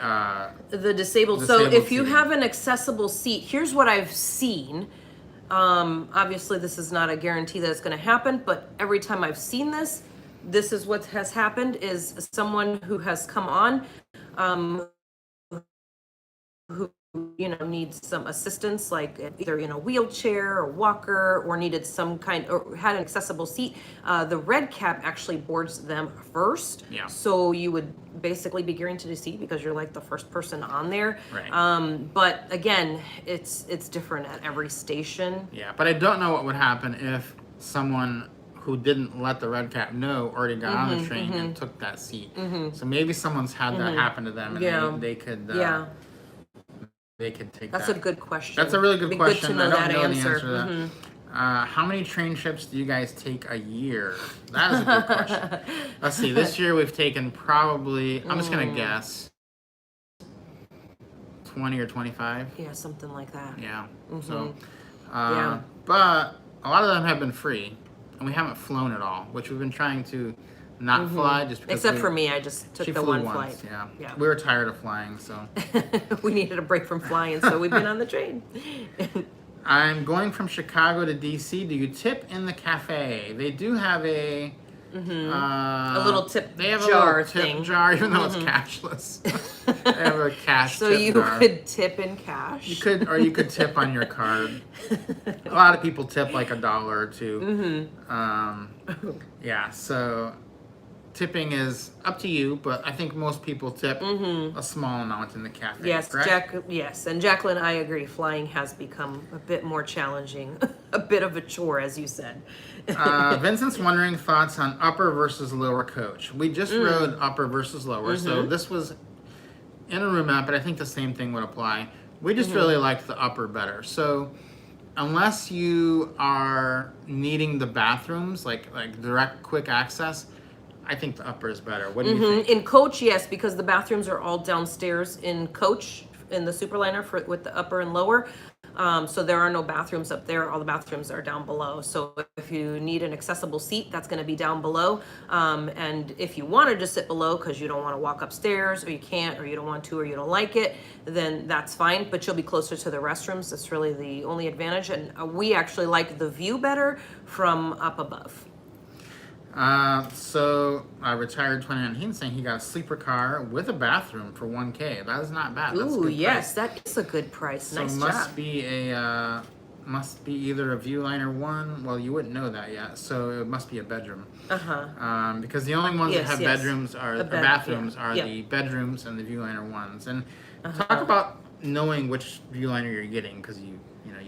[SPEAKER 1] Disabled. So
[SPEAKER 2] Disabled
[SPEAKER 1] if you
[SPEAKER 2] seating.
[SPEAKER 1] have an accessible seat, here's what I've seen. Obviously, this is not a guarantee that it's going to happen, but every time I've seen this, this is what has happened: is someone who has come on, who needs some assistance, like either in a wheelchair or walker, or needed some kind, or had an accessible seat. The red cap actually boards them first.
[SPEAKER 2] Yeah.
[SPEAKER 1] So you would basically be guaranteed a seat because you're like the first person on there.
[SPEAKER 2] Right.
[SPEAKER 1] But again, it's different at every station.
[SPEAKER 2] Yeah, but I don't know what would happen if someone who didn't let the red cap know already got on the train and took that seat. So maybe someone's had that happen to them, and
[SPEAKER 1] Yeah.
[SPEAKER 2] they could
[SPEAKER 1] Yeah,
[SPEAKER 2] they could take
[SPEAKER 1] that's
[SPEAKER 2] that.
[SPEAKER 1] a good question.
[SPEAKER 2] That's a really good
[SPEAKER 1] Be
[SPEAKER 2] question.
[SPEAKER 1] Good to know
[SPEAKER 2] I don't
[SPEAKER 1] that
[SPEAKER 2] know
[SPEAKER 1] answer.
[SPEAKER 2] the answer to that. How many train trips do you guys take a year? That is a good question. Let's see. This year we've taken probably, I'm just going to guess, 20 or 25.
[SPEAKER 1] Yeah, something like that.
[SPEAKER 2] Yeah. So,
[SPEAKER 1] Yeah.
[SPEAKER 2] but a lot of them have been free, and we haven't flown at all, which we've been trying to not fly just because.
[SPEAKER 1] Except for me, I just took
[SPEAKER 2] She
[SPEAKER 1] the
[SPEAKER 2] flew
[SPEAKER 1] one
[SPEAKER 2] once,
[SPEAKER 1] flight.
[SPEAKER 2] yeah.
[SPEAKER 1] Yeah.
[SPEAKER 2] We were tired of flying, so.
[SPEAKER 1] We needed a break from flying, so we've been on the train.
[SPEAKER 2] I'm going from Chicago to DC. Do you tip in the cafe? They do have a
[SPEAKER 1] A little tip
[SPEAKER 2] they have
[SPEAKER 1] jar
[SPEAKER 2] a little tip
[SPEAKER 1] thing.
[SPEAKER 2] jar, even though it's cashless. They have a cash
[SPEAKER 1] So
[SPEAKER 2] tip
[SPEAKER 1] you
[SPEAKER 2] jar.
[SPEAKER 1] could tip in cash.
[SPEAKER 2] You could, or you could tip on your card. A lot of people tip like $1 or $2. Yeah, so tipping is up to you, but I think most people tip a small amount in the cafe.
[SPEAKER 1] Yes,
[SPEAKER 2] correct?
[SPEAKER 1] Yes, and Jacqueline, I agree. Flying has become a bit more challenging, a bit of a chore, as you said.
[SPEAKER 2] Vincent's wondering thoughts on upper versus lower coach. We just rode upper versus lower, so this was in a room map, but I think the same thing would apply. We just really liked the upper better. So unless you are needing the bathrooms, like direct quick access, I think the upper is better. What do you think?
[SPEAKER 1] In coach, yes, because the bathrooms are all downstairs in coach, in the Superliner with the upper and lower. So there are no bathrooms up there. All the bathrooms are down below. So if you need an accessible seat, that's going to be down below. And if you wanted to sit below because you don't want to walk upstairs, or you can't, or you don't want to, or you don't like it, then that's fine. But you'll be closer to the restrooms. That's really the only advantage. And we actually like the view better from up above.
[SPEAKER 2] So a retired 2019 saying he got a sleeper car with a bathroom for $1K. That is not bad. That's a
[SPEAKER 1] Ooh,
[SPEAKER 2] good
[SPEAKER 1] yes,
[SPEAKER 2] price.
[SPEAKER 1] that is a good price.
[SPEAKER 2] So
[SPEAKER 1] Nice
[SPEAKER 2] must
[SPEAKER 1] job.
[SPEAKER 2] be a must be either a Viewliner 1. Well, you wouldn't know that yet, so it must be a bedroom. Because the only ones that
[SPEAKER 1] Yes,
[SPEAKER 2] have
[SPEAKER 1] yes.
[SPEAKER 2] bedrooms are
[SPEAKER 1] A bed,
[SPEAKER 2] bathrooms
[SPEAKER 1] yeah,
[SPEAKER 2] are
[SPEAKER 1] yeah.
[SPEAKER 2] the bedrooms and the Viewliner ones. And talk about knowing which Viewliner you're getting, because you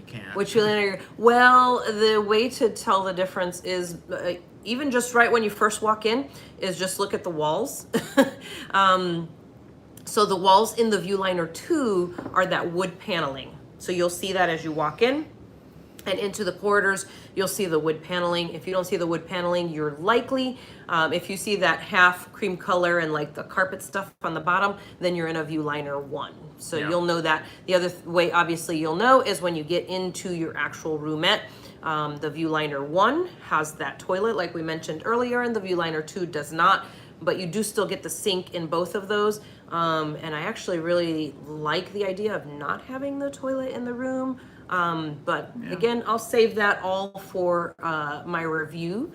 [SPEAKER 2] can't.
[SPEAKER 1] Which Viewliner? Well, the way to tell the difference is even just right when you first walk in is just look at the walls. So the walls in the Viewliner 2 are that wood paneling. So you'll see that as you walk in. And into the corridors, you'll see the wood paneling. If you don't see the wood paneling, you're likely, if you see that half cream color and like the carpet stuff on the bottom, then you're in a Viewliner 1. So
[SPEAKER 2] Yeah.
[SPEAKER 1] you'll know that. The other way, obviously, you'll know is when you get into your actual roomette. The Viewliner 1 has that toilet like we mentioned earlier, and the Viewliner 2 does not, but you do still get the sink in both of those. And I actually really like the idea of not having the toilet in the room. But again, I'll save that all for my review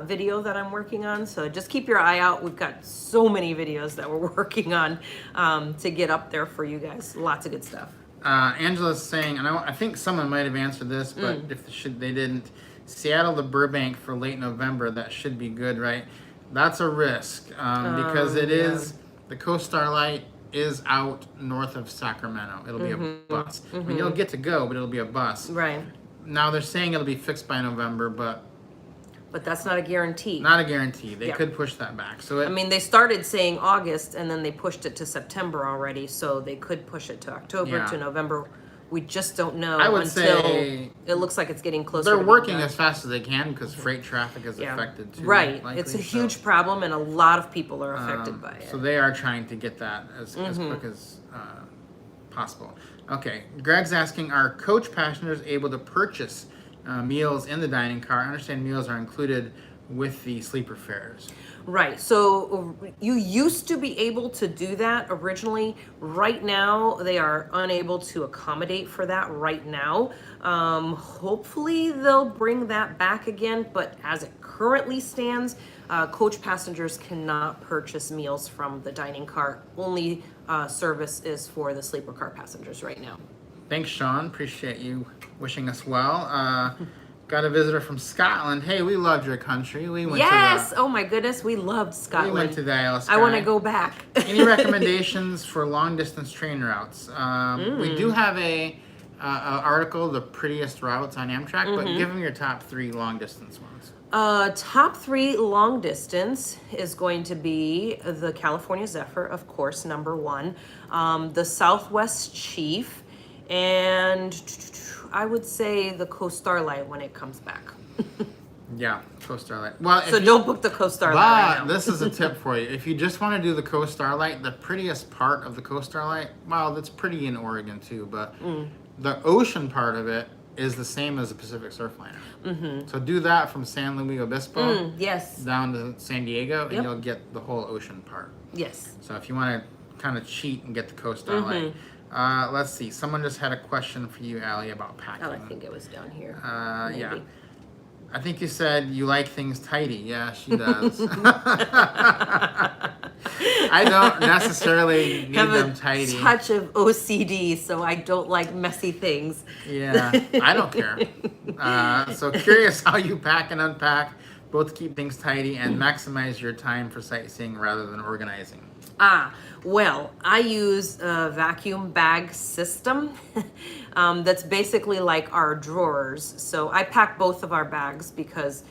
[SPEAKER 1] video that I'm working on. So just keep your eye out. We've got so many videos that we're working on to get up there for you guys. Lots of good stuff.
[SPEAKER 2] Angela's saying, and I think someone might have answered this, but if they didn't, Seattle to Burbank for late November, that should be good, right? That's a risk because it is, the Coast Starlight is out north of Sacramento. It'll be a bus. I mean, you'll get to go, but it'll be a bus.
[SPEAKER 1] Right.
[SPEAKER 2] Now they're saying it'll be fixed by November, but
[SPEAKER 1] that's not a guarantee.
[SPEAKER 2] Not a guarantee. They could push that back. So
[SPEAKER 1] I mean, they started saying August, and then they pushed it to September already, so they could push it to October, to November. We just don't know until
[SPEAKER 2] say
[SPEAKER 1] it looks like it's getting closer.
[SPEAKER 2] They're working as fast as they can because freight traffic is affected too.
[SPEAKER 1] Right.
[SPEAKER 2] Likely,
[SPEAKER 1] it's a huge problem, and a lot of people are affected by it.
[SPEAKER 2] So they are trying to get that as quick as possible. Okay. Greg's asking, are coach passengers able to purchase meals in the dining car? I understand meals are included with the sleeper fares.
[SPEAKER 1] Right. So you used to be able to do that originally. Right now, they are unable to accommodate for that right now. Hopefully, they'll bring that back again. But as it currently stands, coach passengers cannot purchase meals from the dining car. Only service is for the sleeper car passengers right now.
[SPEAKER 2] Thanks, Sean. Appreciate you wishing us well. Got a visitor from Scotland. Hey, we loved your country. We went to
[SPEAKER 1] oh my goodness, we loved Scotland.
[SPEAKER 2] We went to the Isle of Skye.
[SPEAKER 1] I want to go back.
[SPEAKER 2] Any recommendations for long distance train routes? We do have a article, the prettiest routes on Amtrak, but give them your top 3 long distance ones.
[SPEAKER 1] Top 3 long distance is going to be the California Zephyr, of course, number 1, the Southwest Chief, and I would say the Coast Starlight when it comes back.
[SPEAKER 2] Yeah, Coast Starlight. Well,
[SPEAKER 1] so don't book the Coast Starlight right now.
[SPEAKER 2] This is a tip for you. If you just want to do the Coast Starlight, the prettiest part of the Coast Starlight, well, that's pretty in Oregon too, but the ocean part of it is the same as the Pacific Surfliner. So do that from San Luis Obispo down to San Diego, and you'll get the whole ocean part.
[SPEAKER 1] Yes.
[SPEAKER 2] So if you want to kind of cheat and get the Coast Starlight. Let's see. Someone just had a question for you, Allie, about packing.
[SPEAKER 1] Oh, I think it was down here.
[SPEAKER 2] Yeah. I think you said you like things tidy. Yeah, she does. I don't necessarily need them tidy.
[SPEAKER 1] Touch of OCD, so I don't like messy things.
[SPEAKER 2] Yeah, I don't care. So curious how you pack and unpack, both keep things tidy and maximize your time for sightseeing rather than organizing.
[SPEAKER 1] Well, I use a vacuum bag system that's basically like our drawers. So I pack both of our bags because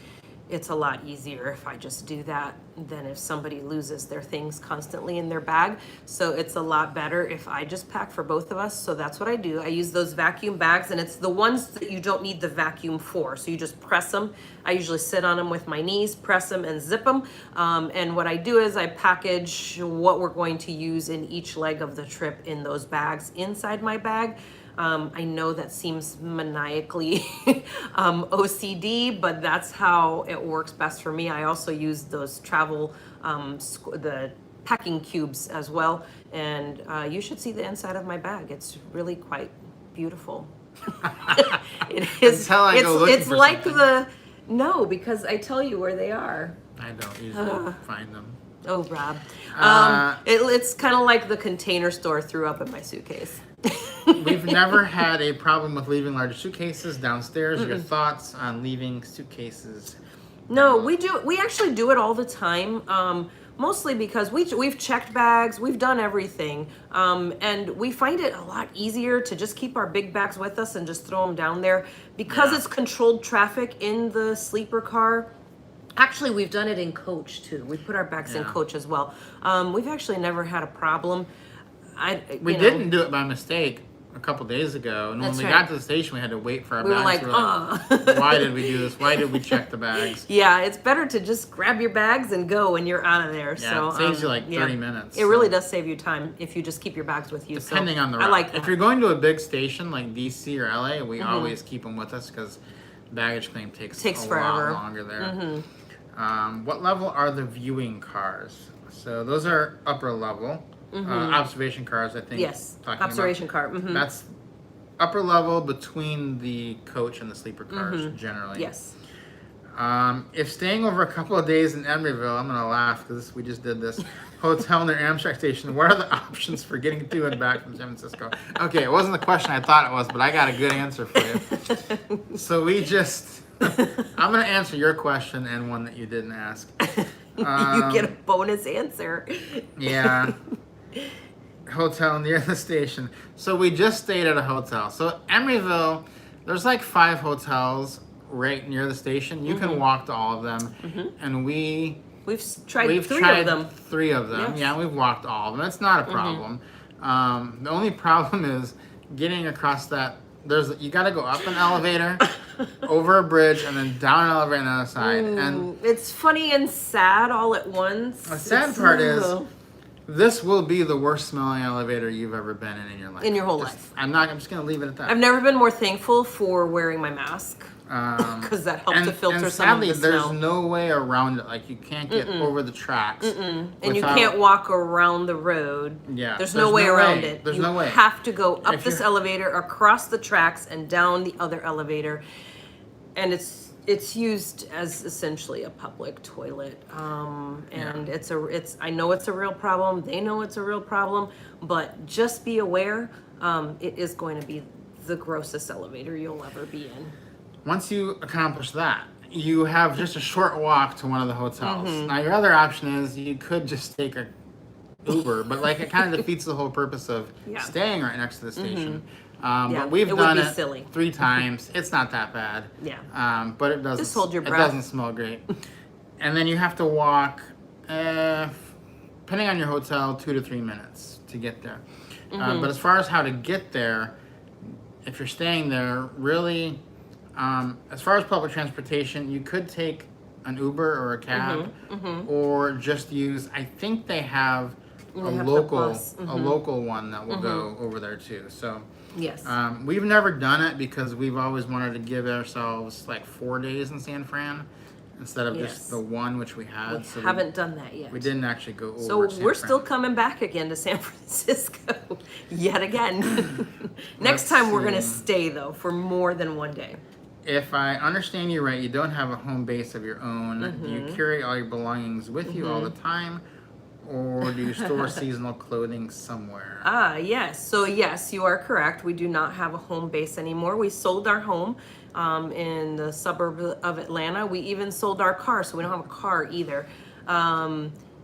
[SPEAKER 1] it's a lot easier if I just do that than if somebody loses their things constantly in their bag. So it's a lot better if I just pack for both of us. So that's what I do. I use those vacuum bags, and it's the ones that you don't need the vacuum for. So you just press them. I usually sit on them with my knees, press them and zip them. And what I do is I package what we're going to use in each leg of the trip in those bags inside my bag. I know that seems maniacally OCD, but that's how it works best for me. I also use those travel, the packing cubes as well. And you should see the inside of my bag. It's really quite beautiful. It is.
[SPEAKER 2] Until I go looking
[SPEAKER 1] it's
[SPEAKER 2] for
[SPEAKER 1] like
[SPEAKER 2] something.
[SPEAKER 1] No, because I tell you where they are.
[SPEAKER 2] I don't usually find them.
[SPEAKER 1] Oh, Rob. It's kind of like the Container Store threw up in my suitcase.
[SPEAKER 2] We've never had a problem with leaving larger suitcases downstairs. Your thoughts on leaving suitcases?
[SPEAKER 1] No, we do. We actually do it all the time. Mostly because we've checked bags, we've done everything, and we find it a lot easier to just keep our big bags with us and just throw them down there because it's controlled traffic in the sleeper car. Actually, we've done it in coach too. We put our bags in coach as well. We've actually never had a problem.
[SPEAKER 2] We didn't do it by mistake a couple days ago, and when we got to the station, we had to wait for our bags.
[SPEAKER 1] We were like,
[SPEAKER 2] why did we do this? Why did we check the bags?
[SPEAKER 1] Yeah, it's better to just grab your bags and go when you're out of there.
[SPEAKER 2] Yeah,
[SPEAKER 1] so
[SPEAKER 2] it saves you like 30 minutes.
[SPEAKER 1] It really does save you time if you just keep your bags with you.
[SPEAKER 2] Depending on the route.
[SPEAKER 1] I like that.
[SPEAKER 2] If you're going to a big station like DC or LA, we always keep them with us because baggage claim takes
[SPEAKER 1] forever.
[SPEAKER 2] lot longer there. What level are the viewing cars? So those are upper level. Observation cars, I think.
[SPEAKER 1] Yes,
[SPEAKER 2] talking
[SPEAKER 1] observation
[SPEAKER 2] about.
[SPEAKER 1] car.
[SPEAKER 2] That's upper level between the coach and the sleeper cars, generally.
[SPEAKER 1] Yes.
[SPEAKER 2] If staying over a couple of days in Emeryville, I'm going to laugh because we just did this, hotel near Amtrak station, what are the options for getting to and back from San Francisco? Okay, it wasn't the question I thought it was, but I got a good answer for you. So we just, I'm going to answer your question and one that you didn't ask.
[SPEAKER 1] You get a bonus answer.
[SPEAKER 2] Yeah. Hotel near the station. So we just stayed at a hotel. So Emeryville, there's like 5 hotels right near the station. You can walk to all of them. And we've
[SPEAKER 1] tried 3 of them.
[SPEAKER 2] 3 of them.
[SPEAKER 1] Yes.
[SPEAKER 2] Yeah, we've walked all of them. It's not a problem. The only problem is getting across that. You got to go up an elevator, over a bridge, and then down an elevator on the other side. And
[SPEAKER 1] it's funny and sad all at once.
[SPEAKER 2] the sad part is, this will be the worst smelling elevator you've ever been in your life.
[SPEAKER 1] In your whole life.
[SPEAKER 2] I'm just going to leave it at that.
[SPEAKER 1] I've never been more thankful for wearing my mask. Because that helped to filter some of the smell.
[SPEAKER 2] There's no way around it. Like, you can't get over the tracks.
[SPEAKER 1] And you can't walk around the road.
[SPEAKER 2] Yeah.
[SPEAKER 1] There's no way around it.
[SPEAKER 2] There's no way.
[SPEAKER 1] You have to go up this elevator, across the tracks, and down the other elevator. And it's used as essentially a public toilet. And I know it's a real problem. They know it's a real problem. But just be aware, it is going to be the grossest elevator you'll ever be in.
[SPEAKER 2] Once you accomplish that, you have just a short walk to one of the hotels. Now, your other option is you could just take a Uber, but like it kind of defeats the whole purpose of staying right next to the station. But we've done it
[SPEAKER 1] silly.
[SPEAKER 2] 3 times. It's not that bad.
[SPEAKER 1] Yeah.
[SPEAKER 2] But it doesn't.
[SPEAKER 1] Just hold your breath.
[SPEAKER 2] It doesn't smell great. And then you have to walk, depending on your hotel, 2 to 3 minutes to get there. But as far as how to get there, if you're staying there, really. As far as public transportation, you could take an Uber or a cab, or just use. I think they have a local one that will go over there too. So
[SPEAKER 1] yes,
[SPEAKER 2] we've never done it because we've always wanted to give ourselves like 4 days in San Fran instead of just the one which we had.
[SPEAKER 1] We haven't done that yet.
[SPEAKER 2] We didn't actually go over.
[SPEAKER 1] So
[SPEAKER 2] San
[SPEAKER 1] we're
[SPEAKER 2] Fran.
[SPEAKER 1] still coming back again to San Francisco yet again. Next time we're gonna stay though for more than 1 day.
[SPEAKER 2] If I understand you right, you don't have a home base of your own. Do you carry all your belongings with you all the time? Or do you store seasonal clothing somewhere?
[SPEAKER 1] Yes. So yes, you are correct. We do not have a home base anymore. We sold our home in the suburb of Atlanta. We even sold our car, so we don't have a car either.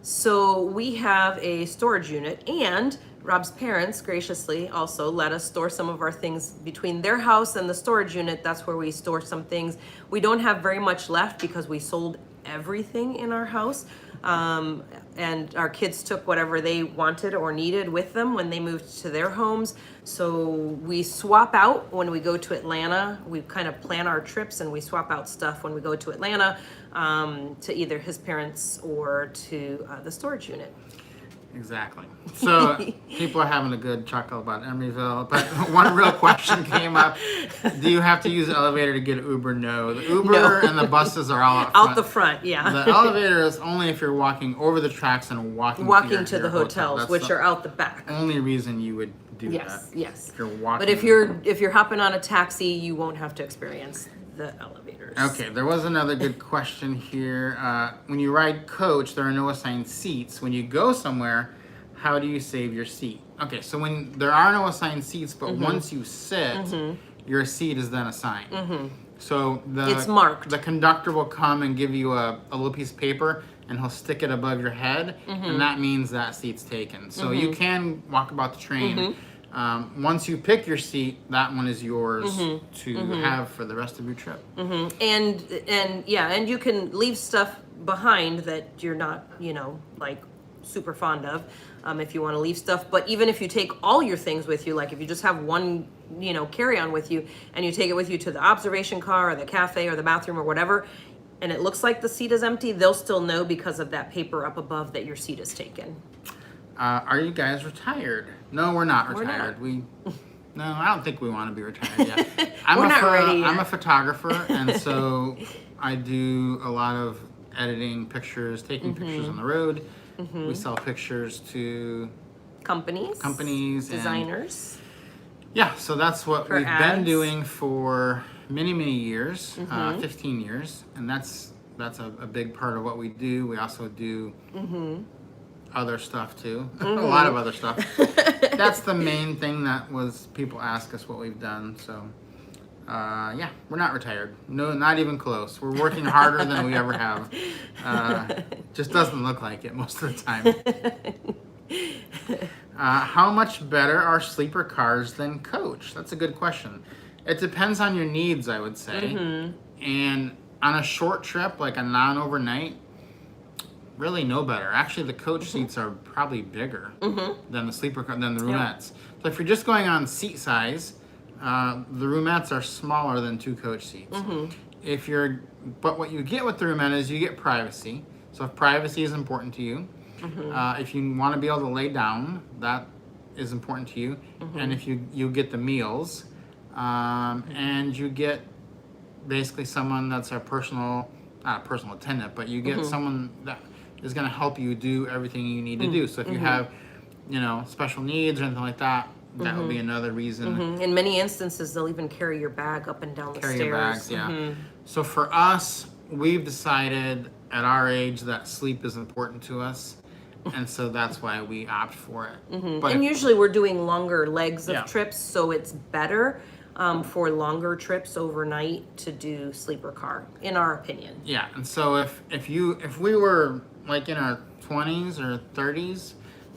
[SPEAKER 1] So we have a storage unit, and Rob's parents graciously also let us store some of our things between their house and the storage unit. That's where we store some things. We don't have very much left because we sold everything in our house. And our kids took whatever they wanted or needed with them when they moved to their homes. So we swap out when we go to Atlanta. We kind of plan our trips and we swap out stuff when we go to Atlanta to either his parents or to the storage unit.
[SPEAKER 2] Exactly. So people are having a good chuckle about Emeryville, but one real question came up. Do you have to use the elevator to get an Uber? No. The Uber and the buses are all
[SPEAKER 1] out the front, yeah.
[SPEAKER 2] The elevator is only if you're walking over the tracks and walking
[SPEAKER 1] to the hotels, which are out the back.
[SPEAKER 2] Only reason you would do that.
[SPEAKER 1] Yes.
[SPEAKER 2] If you're walking.
[SPEAKER 1] But if you're hopping on a taxi, you won't have to experience the elevators.
[SPEAKER 2] Okay, there was another good question here. When you ride coach, there are no assigned seats. When you go somewhere, how do you save your seat? Okay, so when there are no assigned seats, but once you sit, your seat is then assigned. So
[SPEAKER 1] it's marked.
[SPEAKER 2] The conductor will come and give you a little piece of paper, and he'll stick it above your head, and that means that seat's taken. So you can walk about the train. Once you pick your seat, that one is yours to have for the rest of your trip.
[SPEAKER 1] And you can leave stuff behind that you're not, like super fond of, if you want to leave stuff. But even if you take all your things with you, like if you just have one, carry-on with you, and you take it with you to the observation car or the cafe or the bathroom or whatever, and it looks like the seat is empty, they'll still know because of that paper up above that your seat is taken.
[SPEAKER 2] Are you guys retired? No, we're not retired. No, I don't think we want to be retired yet.
[SPEAKER 1] We're not ready yet.
[SPEAKER 2] I'm a photographer, and so I do a lot of editing pictures, taking pictures on the road. We sell pictures to
[SPEAKER 1] Companies,
[SPEAKER 2] and
[SPEAKER 1] designers.
[SPEAKER 2] yeah, so that's what
[SPEAKER 1] For
[SPEAKER 2] we've been
[SPEAKER 1] ads.
[SPEAKER 2] doing for many, many years, 15 years, and that's a big part of what we do. We also do other stuff too, a lot of other stuff. That's the main thing that was people ask us what we've done. So yeah, we're not retired. No, not even close. We're working harder than we ever have. Just doesn't look like it most of the time. How much better are sleeper cars than coach? That's a good question. It depends on your needs, I would say. And on a short trip, like a non-overnight, really no better. Actually, the coach seats are probably bigger than the sleeper car, than the roomettes. So if you're just going on seat size, the roomettes are smaller than 2 coach seats. But what you get with the roomette is you get privacy. So if privacy is important to you, if you want to be able to lay down, that is important to you. And if you get the meals, and you get basically someone that's not a personal attendant, but you get someone that is going to help you do everything you need to do. So if you have, special needs or anything like that, that would be another reason.
[SPEAKER 1] In many instances, they'll even carry your bag up and down the stairs.
[SPEAKER 2] Your bags, yeah. So for us, we've decided at our age that sleep is important to us, and so that's why we opt for it. But
[SPEAKER 1] And usually we're doing longer legs of
[SPEAKER 2] Yeah.
[SPEAKER 1] trips, so it's better for longer trips overnight to do sleeper car, in our opinion.
[SPEAKER 2] yeah, and so if we were like in our 20s or 30s,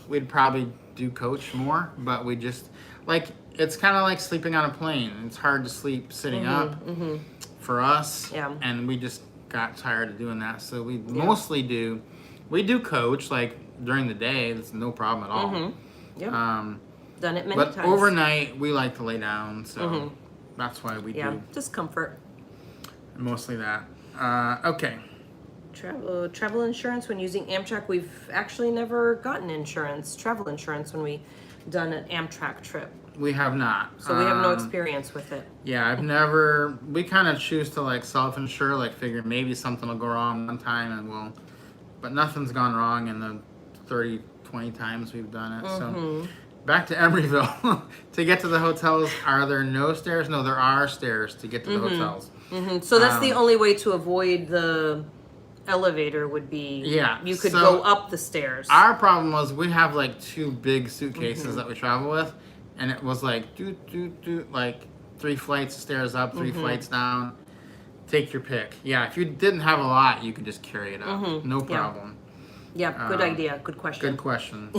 [SPEAKER 2] we'd probably do coach more, but we just it's kind of like sleeping on a plane. It's hard to sleep sitting up for us, and we just got tired of doing that. So we mostly do coach like during the day. That's no problem at all.
[SPEAKER 1] Done it many
[SPEAKER 2] But
[SPEAKER 1] times.
[SPEAKER 2] overnight we like to lay down, so that's why we do
[SPEAKER 1] just comfort.
[SPEAKER 2] mostly that. Okay.
[SPEAKER 1] Travel insurance when using Amtrak. We've actually never gotten travel insurance when we done an Amtrak trip.
[SPEAKER 2] We have not.
[SPEAKER 1] So we have no experience with it.
[SPEAKER 2] Yeah, I've never. We kind of choose to self-insure, figure maybe something will go wrong one time and but nothing's gone wrong in the 20 times we've done it. So back to Emeryville. To get to the hotels, are there no stairs? No, there are stairs to get to the hotels.
[SPEAKER 1] So that's the only way to avoid the elevator would be you could go up the stairs.
[SPEAKER 2] Our problem was we have 2 big suitcases that we travel with, and it was 3 flights of stairs up, 3 flights down. Take your pick. Yeah, if you didn't have a lot, you could just carry it up. No problem.
[SPEAKER 1] Yeah, good idea. Good question.
[SPEAKER 2] Good question.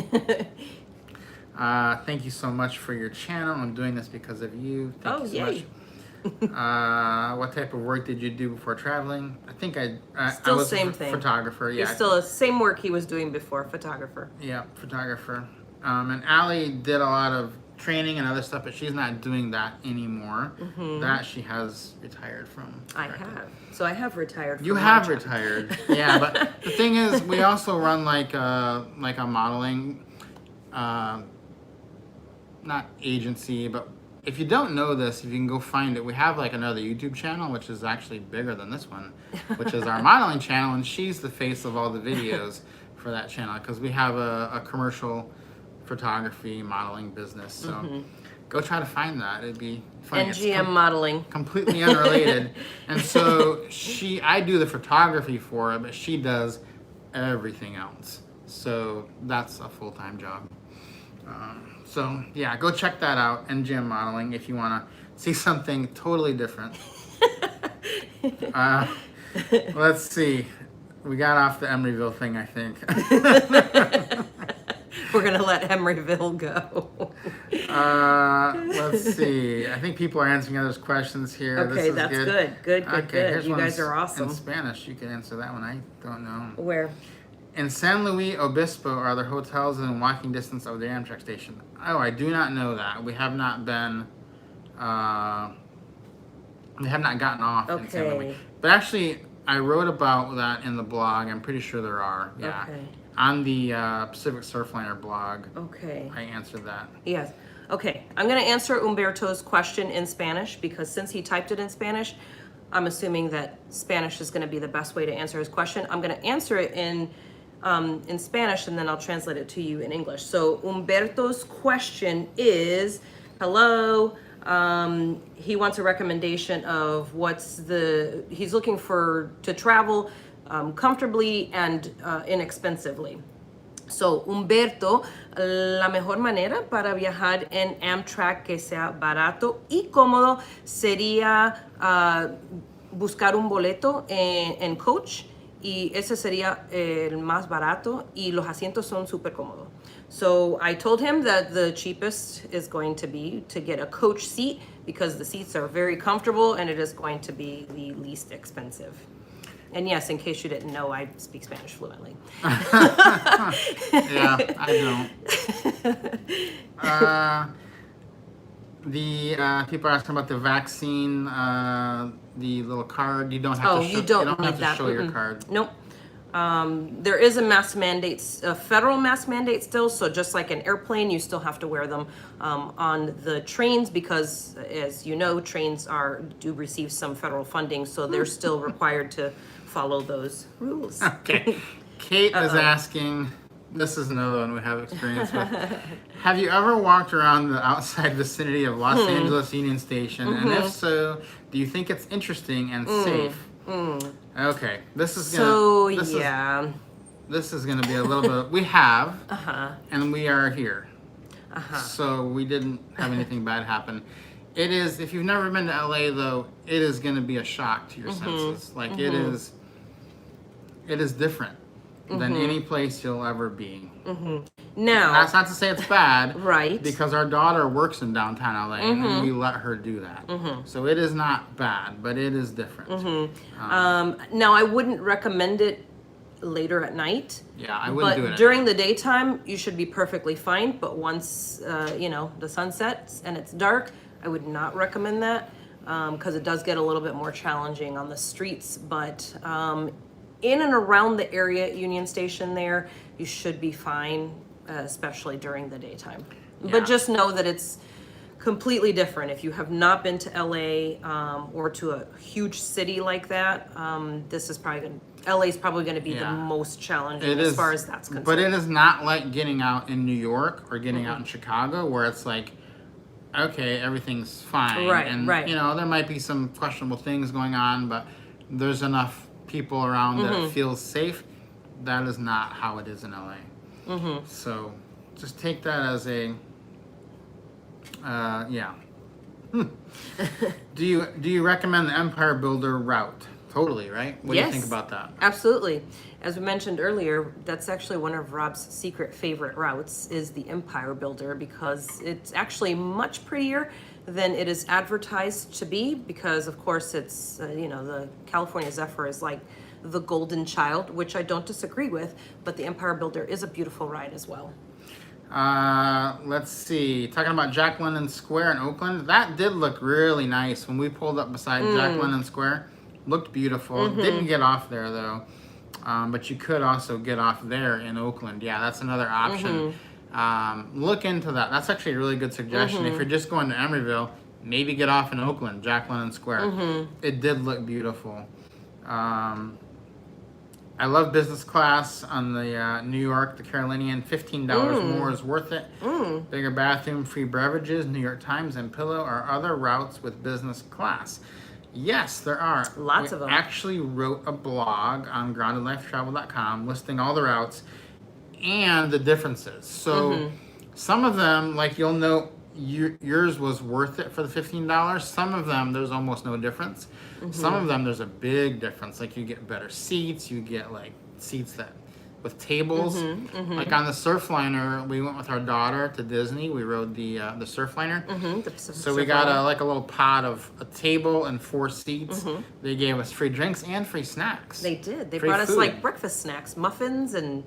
[SPEAKER 2] Thank you so much for your channel. I'm doing this because of you. Thank you so much. What type of work did you do before traveling? I think I was
[SPEAKER 1] same
[SPEAKER 2] a
[SPEAKER 1] thing.
[SPEAKER 2] photographer. Yeah,
[SPEAKER 1] It's still the same work he was doing before, photographer.
[SPEAKER 2] Yeah, photographer. And Allie did a lot of training and other stuff, but she's not doing that anymore. That she has retired from.
[SPEAKER 1] I have. So I have retired from
[SPEAKER 2] You have retired. Yeah, but the thing is, we also run a modeling, not agency, but if you don't know this, if you can go find it, we have another YouTube channel, which is actually bigger than this one, which is our modeling channel, and she's the face of all the videos for that channel because we have a commercial photography modeling business. So go try to find that. It'd be funny.
[SPEAKER 1] NGM modeling.
[SPEAKER 2] Completely unrelated. And so I do the photography for her, but she does everything else. So that's a full-time job. So yeah, go check that out, NGM modeling, if you want to see something totally different. Let's see. We got off the Emeryville thing, I think.
[SPEAKER 1] We're going to let Emeryville go.
[SPEAKER 2] Let's see. I think people are answering others' questions here.
[SPEAKER 1] Okay,
[SPEAKER 2] this is
[SPEAKER 1] that's
[SPEAKER 2] good.
[SPEAKER 1] Good.
[SPEAKER 2] Here's
[SPEAKER 1] You
[SPEAKER 2] one
[SPEAKER 1] guys are awesome.
[SPEAKER 2] In Spanish, you can answer that one. I don't know.
[SPEAKER 1] Where?
[SPEAKER 2] In San Luis Obispo, are there hotels in walking distance of the Amtrak station? Oh, I do not know that. We have not been. We have not gotten off in San Luis. But actually, I wrote about that in the blog. I'm pretty sure there are. Yeah.
[SPEAKER 1] Okay.
[SPEAKER 2] On the Pacific Surfliner blog.
[SPEAKER 1] Okay.
[SPEAKER 2] I answered that.
[SPEAKER 1] Yes. Okay, I'm going to answer Umberto's question in Spanish because since he typed it in Spanish, I'm assuming that Spanish is going to be the best way to answer his question. I'm going to answer it in Spanish and then I'll translate it to you in English. So Umberto's question is, hello, he wants a recommendation of he's looking to travel comfortably and inexpensively. So, Humberto, la mejor manera para viajar en Amtrak que sea barato y cómodo sería buscar un boleto en coach y ese sería el más barato y los asientos son súper cómodos. So I told him that the cheapest is going to be to get a coach seat because the seats are very comfortable and it is going to be the least expensive. And yes, in case you didn't know, I speak Spanish fluently.
[SPEAKER 2] Yeah, I don't. The people are asking about the vaccine, the little card. You don't have to show,
[SPEAKER 1] you don't
[SPEAKER 2] have
[SPEAKER 1] need
[SPEAKER 2] to
[SPEAKER 1] that.
[SPEAKER 2] show your card.
[SPEAKER 1] Nope. There is a mask mandate, a federal mask mandate still. So just like an airplane, you still have to wear them on the trains because, as you know, trains do receive some federal funding, so they're still required to follow those rules.
[SPEAKER 2] Okay. Kate is asking, this is another one we have experience with. Have you ever walked around the outside vicinity of Los Angeles Union Station? And if so, do you think it's interesting and safe? Okay. This is gonna be a little bit. We have, and we are here. So we didn't have anything bad happen. It is, if you've never been to LA though, it is gonna be a shock to your senses. Like it is different than any place you'll ever be.
[SPEAKER 1] Now,
[SPEAKER 2] that's not to say it's bad,
[SPEAKER 1] right?
[SPEAKER 2] Because our daughter works in downtown LA, and we let her do that. So it is not bad, but it is different.
[SPEAKER 1] Now, I wouldn't recommend it later at night.
[SPEAKER 2] Yeah, I wouldn't do it.
[SPEAKER 1] But during the daytime, you should be perfectly fine. But once the sun sets and it's dark, I would not recommend that because it does get a little bit more challenging on the streets. But in and around the area at Union Station there, you should be fine, especially during the daytime. Yeah. But just know that it's completely different. If you have not been to LA or to a huge city like that, LA is probably going to be the most challenging as far as that's concerned.
[SPEAKER 2] But it is not like getting out in New York or getting out in Chicago where it's like, okay, everything's fine.
[SPEAKER 1] Right,
[SPEAKER 2] and,
[SPEAKER 1] right.
[SPEAKER 2] There might be some questionable things going on, but there's enough people around that it feels safe. That is not how it is in LA. So just take that as a, Do you recommend the Empire Builder route? Totally, right? What do you think about that?
[SPEAKER 1] Absolutely. As we mentioned earlier, that's actually one of Rob's secret favorite routes is the Empire Builder because it's actually much prettier than it is advertised to be because, of course, it's, the California Zephyr is like the golden child, which I don't disagree with, but the Empire Builder is a beautiful ride as well.
[SPEAKER 2] Let's see. Talking about Jack London Square in Oakland, that did look really nice when we pulled up beside Jack London Square. Looked beautiful. Didn't get off there though, but you could also get off there in Oakland. Yeah, that's another option. Look into that. That's actually a really good suggestion. If you're just going to Emeryville, maybe get off in Oakland, Jack London Square. It did look beautiful. I love business class on the New York, the Carolinian. $15 more is worth it. Bigger bathroom, free beverages, New York Times, and Pillow are other routes with business class. Yes, there are.
[SPEAKER 1] Lots of them.
[SPEAKER 2] I actually wrote a blog on groundedlifetravel.com listing all the routes and the differences. So some of them, like you'll note, yours was worth it for the $15. Some of them, there's almost no difference. Some of them, there's a big difference. Like you get better seats, you get like seats that with tables. Like on the Surfliner, we went with our daughter to Disney. We rode the Surfliner. So we got a little pod of a table and 4 seats. They gave us free drinks and free snacks.
[SPEAKER 1] They did. They
[SPEAKER 2] free
[SPEAKER 1] brought us
[SPEAKER 2] food.
[SPEAKER 1] like breakfast snacks, muffins and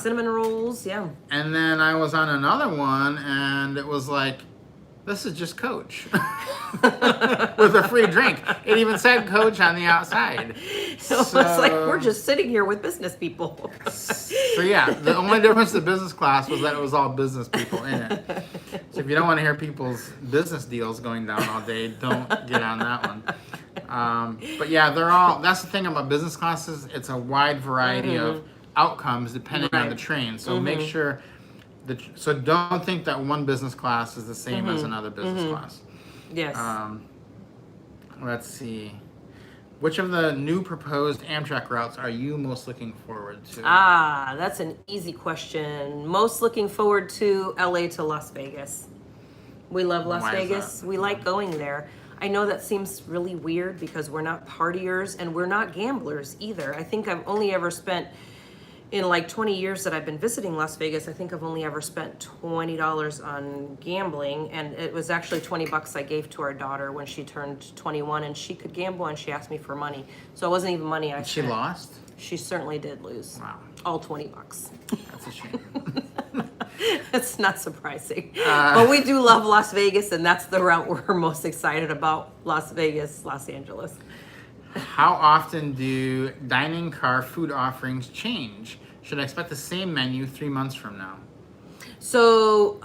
[SPEAKER 1] cinnamon rolls. Yeah.
[SPEAKER 2] And then I was on another one, and it was like this is just Coach with a free drink. It even said Coach on the outside.
[SPEAKER 1] So it's like we're just sitting here with business people.
[SPEAKER 2] So yeah, the only difference to business class was that it was all business people in it. So if you don't want to hear people's business deals going down all day, don't get on that one. But yeah, that's the thing about business classes. It's a wide variety of outcomes depending on the train. So make sure so don't think that one business class is the same as another business class.
[SPEAKER 1] Yes.
[SPEAKER 2] Let's see. Which of the new proposed Amtrak routes are you most looking forward to?
[SPEAKER 1] That's an easy question. Most looking forward to LA to Las Vegas. We love Las
[SPEAKER 2] Why is
[SPEAKER 1] Vegas.
[SPEAKER 2] that?
[SPEAKER 1] We like going there. I know that seems really weird because we're not partiers and we're not gamblers either. I think I've only ever spent, in like 20 years that I've been visiting Las Vegas, I think I've only ever spent $20 on gambling, and it was actually $20 I gave to our daughter when she turned 21, and she could gamble, and she asked me for money. So it wasn't even money I
[SPEAKER 2] She
[SPEAKER 1] spent.
[SPEAKER 2] lost?
[SPEAKER 1] She certainly did lose.
[SPEAKER 2] Wow.
[SPEAKER 1] All $20.
[SPEAKER 2] That's a shame.
[SPEAKER 1] It's not surprising. But we do love Las Vegas, and that's the route we're most excited about, Las Vegas, Los Angeles.
[SPEAKER 2] How often do dining car food offerings change? Should I expect the same menu 3 months from now?
[SPEAKER 1] So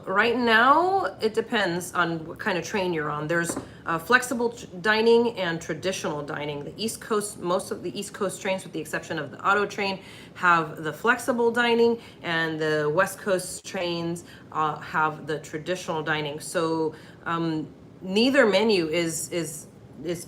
[SPEAKER 1] right now, it depends on what kind of train you're on. There's flexible dining and traditional dining. The East Coast, most of the East Coast trains, with the exception of the auto train, have the flexible dining, and the West Coast trains have the traditional dining. So neither menu is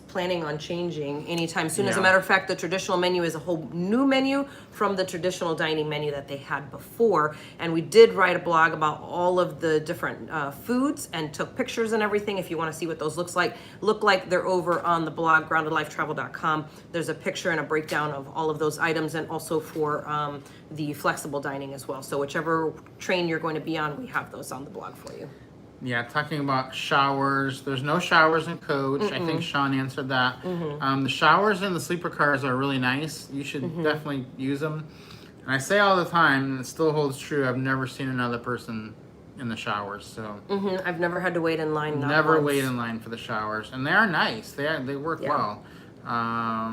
[SPEAKER 1] planning on changing anytime soon. As a
[SPEAKER 2] Yeah.
[SPEAKER 1] matter of fact, the traditional menu is a whole new menu from the traditional dining menu that they had before. And we did write a blog about all of the different foods and took pictures and everything. If you want to see what those look like they're over on the blog, groundedlifetravel.com. There's a picture and a breakdown of all of those items, and also for the flexible dining as well. So whichever train you're going to be on, we have those on the blog for you.
[SPEAKER 2] Yeah, talking about showers. There's no showers in Coach. I think Sean answered that. The showers in the sleeper cars are really nice. You should definitely use them. And I say all the time, and it still holds true, I've never seen another person in the showers. So
[SPEAKER 1] I've never had to wait in line.
[SPEAKER 2] never
[SPEAKER 1] once.
[SPEAKER 2] wait in line for the showers. And they are nice. They work well. Yeah.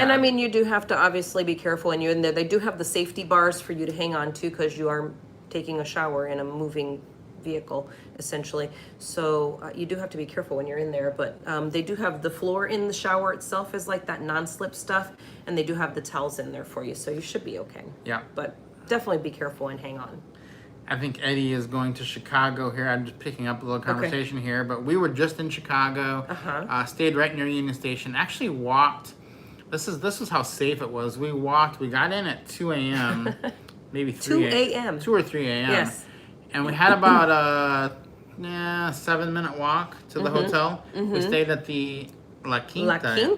[SPEAKER 1] And I mean, you do have to obviously be careful when you're in there. They do have the safety bars for you to hang on to because you are taking a shower in a moving vehicle, essentially. So you do have to be careful when you're in there. But they do have the floor in the shower itself is like that non-slip stuff, and they do have the towels in there for you, so you should be okay.
[SPEAKER 2] Yeah.
[SPEAKER 1] But definitely be careful and hang on.
[SPEAKER 2] I think Eddie is going to Chicago here. I'm just picking up a little conversation here, but we were just in Chicago. Stayed right near Union Station. Actually walked. This is how safe it was. We walked. We got in at 2 a.m. Maybe 3
[SPEAKER 1] a.m.
[SPEAKER 2] 2 or 3 a.m.
[SPEAKER 1] Yes.
[SPEAKER 2] And we had about a 7-minute walk to the hotel. We stayed at the La Quinta.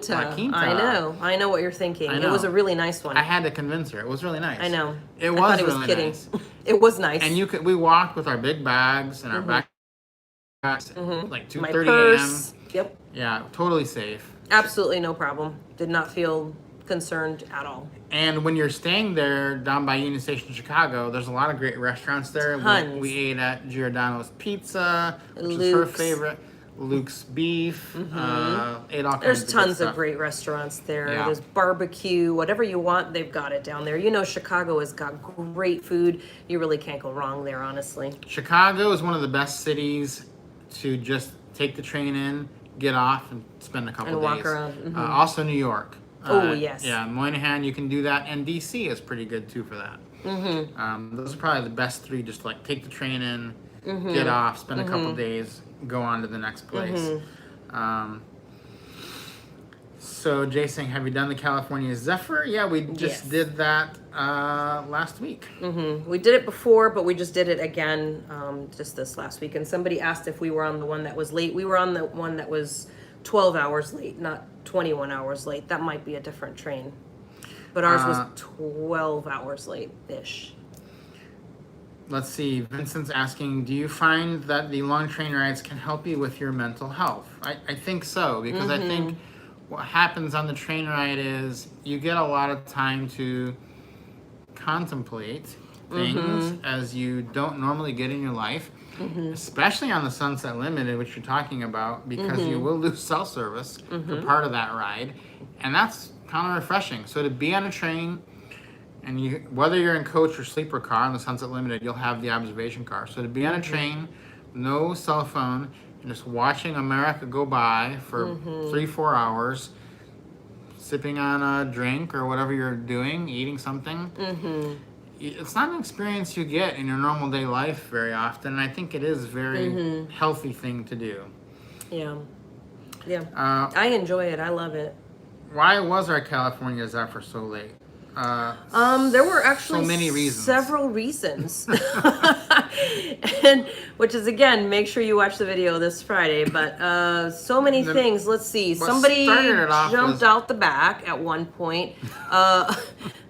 [SPEAKER 1] La Quinta. I know what you're thinking. It was a really nice one.
[SPEAKER 2] I had to convince her. It was really nice.
[SPEAKER 1] I know.
[SPEAKER 2] It was
[SPEAKER 1] I thought he was
[SPEAKER 2] really
[SPEAKER 1] kidding.
[SPEAKER 2] nice.
[SPEAKER 1] It was nice.
[SPEAKER 2] And we walked with our big bags and our backpacks at like 2:30
[SPEAKER 1] My
[SPEAKER 2] a.m.
[SPEAKER 1] purse. Yep.
[SPEAKER 2] Yeah, totally safe.
[SPEAKER 1] Absolutely no problem. Did not feel concerned at all.
[SPEAKER 2] And when you're staying there down by Union Station, Chicago, there's a lot of great restaurants there.
[SPEAKER 1] Tons.
[SPEAKER 2] We ate at Giordano's Pizza, which is her
[SPEAKER 1] Luke's.
[SPEAKER 2] favorite. Luke's Beef. Ate all kinds
[SPEAKER 1] There's
[SPEAKER 2] of good
[SPEAKER 1] tons
[SPEAKER 2] stuff.
[SPEAKER 1] of great restaurants there.
[SPEAKER 2] Yeah.
[SPEAKER 1] There's barbecue, whatever you want, they've got it down there. You know, Chicago has got great food. You really can't go wrong there, honestly.
[SPEAKER 2] Chicago is one of the best cities to just take the train in, get off, and spend a couple
[SPEAKER 1] And
[SPEAKER 2] days.
[SPEAKER 1] walk around.
[SPEAKER 2] Also, New York.
[SPEAKER 1] Oh, yes.
[SPEAKER 2] Yeah, Moynihan, you can do that, and DC is pretty good too for that. Those are probably the best three. Just like take the train in, get off, spend a couple days, go on to the next place. So Jay saying, have you done the California Zephyr? Yeah, we just did that last week.
[SPEAKER 1] We did it before, but we just did it again just this last week. And somebody asked if we were on the one that was late. We were on the one that was 12 hours late, not 21 hours late. That might be a different train. But ours was 12 hours late-ish.
[SPEAKER 2] Let's see. Vincent's asking, do you find that the long train rides can help you with your mental health? I think so, because I think what happens on the train ride is you get a lot of time to contemplate things as you don't normally get in your life. especially on the Sunset Limited, which you're talking about, because you will lose cell service for part of that ride, and that's kind of refreshing. So to be on a train, and you, whether you're in coach or sleeper car on the Sunset Limited, you'll have the observation car. So to be on a train, no cell phone, and just watching America go by for 3-4 hours, sipping on a drink or whatever you're doing, eating something. It's not an experience you get in your normal day life very often, and I think it is a very healthy thing to do.
[SPEAKER 1] Yeah. I enjoy it. I love it.
[SPEAKER 2] Why was our California Zephyr so late?
[SPEAKER 1] There were actually
[SPEAKER 2] so many reasons.
[SPEAKER 1] Several reasons. And which is, again, make sure you watch the video this Friday, but so many things. Let's see. Somebody jumped out the back at one point.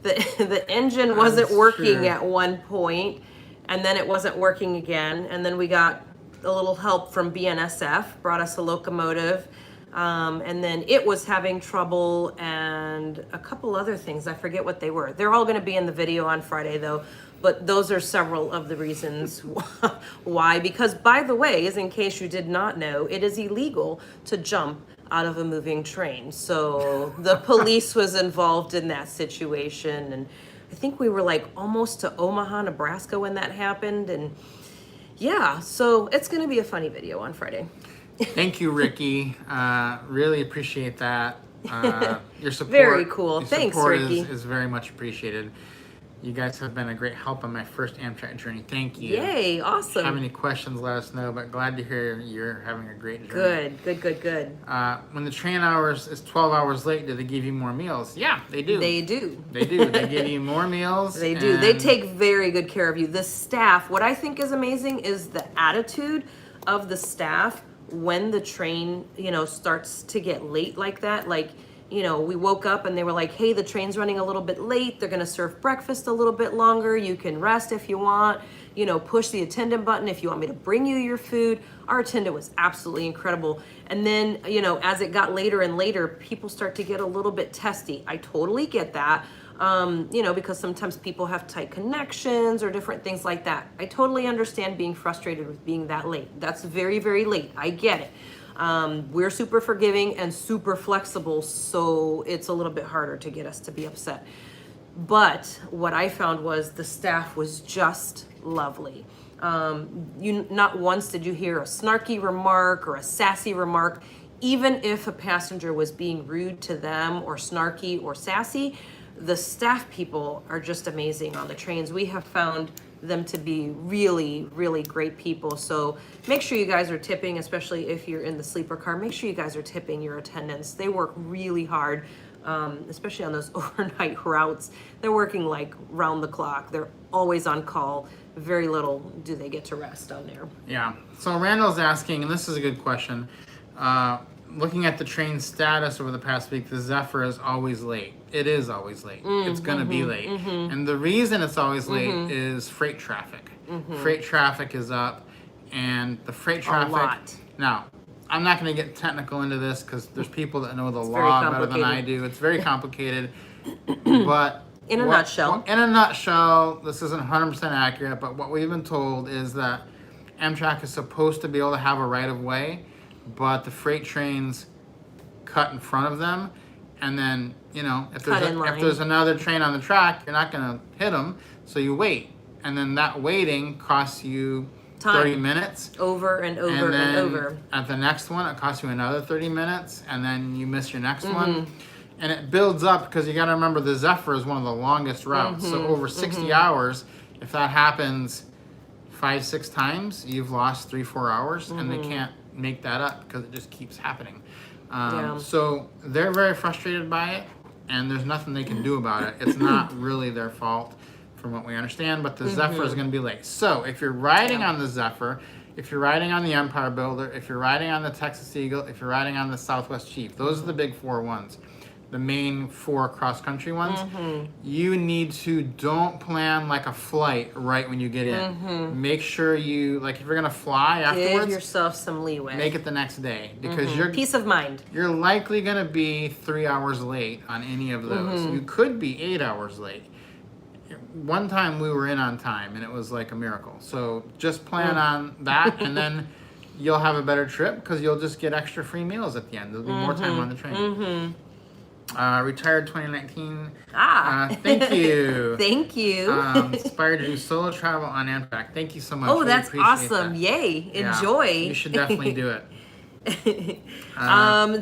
[SPEAKER 1] The engine wasn't working at one point, and then it wasn't working again, and then we got a little help from BNSF, brought us a locomotive. And then it was having trouble, and a couple other things. I forget what they were. They're all going to be in the video on Friday, though. But those are several of the reasons why. Because, by the way, is in case you did not know, it is illegal to jump out of a moving train. So the police was involved in that situation. And I think we were like almost to Omaha, Nebraska when that happened. And yeah, so it's going to be a funny video on Friday.
[SPEAKER 2] Thank you, Ricky. Really appreciate that. Your support.
[SPEAKER 1] Very cool.
[SPEAKER 2] Your
[SPEAKER 1] Thanks,
[SPEAKER 2] support
[SPEAKER 1] Ricky.
[SPEAKER 2] is very much appreciated. You guys have been a great help on my first Amtrak journey. Thank you.
[SPEAKER 1] Yay, awesome.
[SPEAKER 2] If you have any questions, let us know, but glad to hear you're having a great journey.
[SPEAKER 1] Good.
[SPEAKER 2] When the train hours is 12 hours late, do they give you more meals? Yeah, they do.
[SPEAKER 1] They do.
[SPEAKER 2] They do. They give you more meals.
[SPEAKER 1] They do. They take very good care of you. The staff, what I think is amazing is the attitude of the staff when the train, starts to get late like that. Like, we woke up and they were like, hey, the train's running a little bit late. They're going to serve breakfast a little bit longer. You can rest if you want. Push the attendant button if you want me to bring you your food. Our attendant was absolutely incredible. And then, as it got later and later, people start to get a little bit testy. I totally get that. Because sometimes people have tight connections or different things like that. I totally understand being frustrated with being that late. That's very, very late. I get it. We're super forgiving and super flexible, so it's a little bit harder to get us to be upset. But what I found was the staff was just lovely. Not once did you hear a snarky remark or a sassy remark, even if a passenger was being rude to them or snarky or sassy. The staff people are just amazing on the trains. We have found them to be really, really great people. So make sure you guys are tipping, especially if you're in the sleeper car. Make sure you guys are tipping your attendants. They work really hard, especially on those overnight routes. They're working like round the clock. They're always on call. Very little do they get to rest on there.
[SPEAKER 2] Yeah. So Randall's asking, and this is a good question. Looking at the train status over the past week, the Zephyr is always late. It is always late. It's going to be late. And the reason it's always late is freight traffic. Freight traffic is up, and the freight traffic...
[SPEAKER 1] A lot.
[SPEAKER 2] Now, I'm not going to get technical into this because there's people that know the law better than I do. It's very complicated. But...
[SPEAKER 1] In a nutshell,
[SPEAKER 2] this isn't 100% accurate, but what we've been told is that Amtrak is supposed to be able to have a right-of-way, but the freight trains cut in front of them, and then if there's another train on the track, you're not going to hit them, so you wait, and then that waiting costs you time. 30 minutes
[SPEAKER 1] over and over and over.
[SPEAKER 2] At the next one, it costs you another 30 minutes, and then you miss your next one, and it builds up because you got to remember the Zephyr is one of the longest routes, so over 60 hours, if that happens 5-6 times, you've lost 3-4 hours, and they can't make that up because it just keeps happening. So they're very frustrated by it, and there's nothing they can do about it. It's not really their fault from what we understand, but the Zephyr is going to be late. So if you're riding on the Zephyr, if you're riding on the Empire Builder, if you're riding on the Texas Eagle, if you're riding on the Southwest Chief, those are the big 4 ones. The main 4 cross-country ones, you need to don't plan like a flight right when you get in. Make sure you, like if you're going to fly afterwards,
[SPEAKER 1] give yourself some leeway.
[SPEAKER 2] Make it the next day because you're
[SPEAKER 1] peace of mind.
[SPEAKER 2] You're likely going to be 3 hours late on any of those. You could be 8 hours late. one time we were in on time, and it was like a miracle. So just plan on that, and then you'll have a better trip because you'll just get extra free meals at the end. There'll be more time on the train. Retired 2019. Thank you.
[SPEAKER 1] Thank you.
[SPEAKER 2] Inspired to do solo travel on Amtrak. Thank you so much.
[SPEAKER 1] Oh,
[SPEAKER 2] Really
[SPEAKER 1] that's
[SPEAKER 2] appreciate
[SPEAKER 1] awesome.
[SPEAKER 2] that.
[SPEAKER 1] Yay.
[SPEAKER 2] Yeah,
[SPEAKER 1] Enjoy.
[SPEAKER 2] you should definitely do it.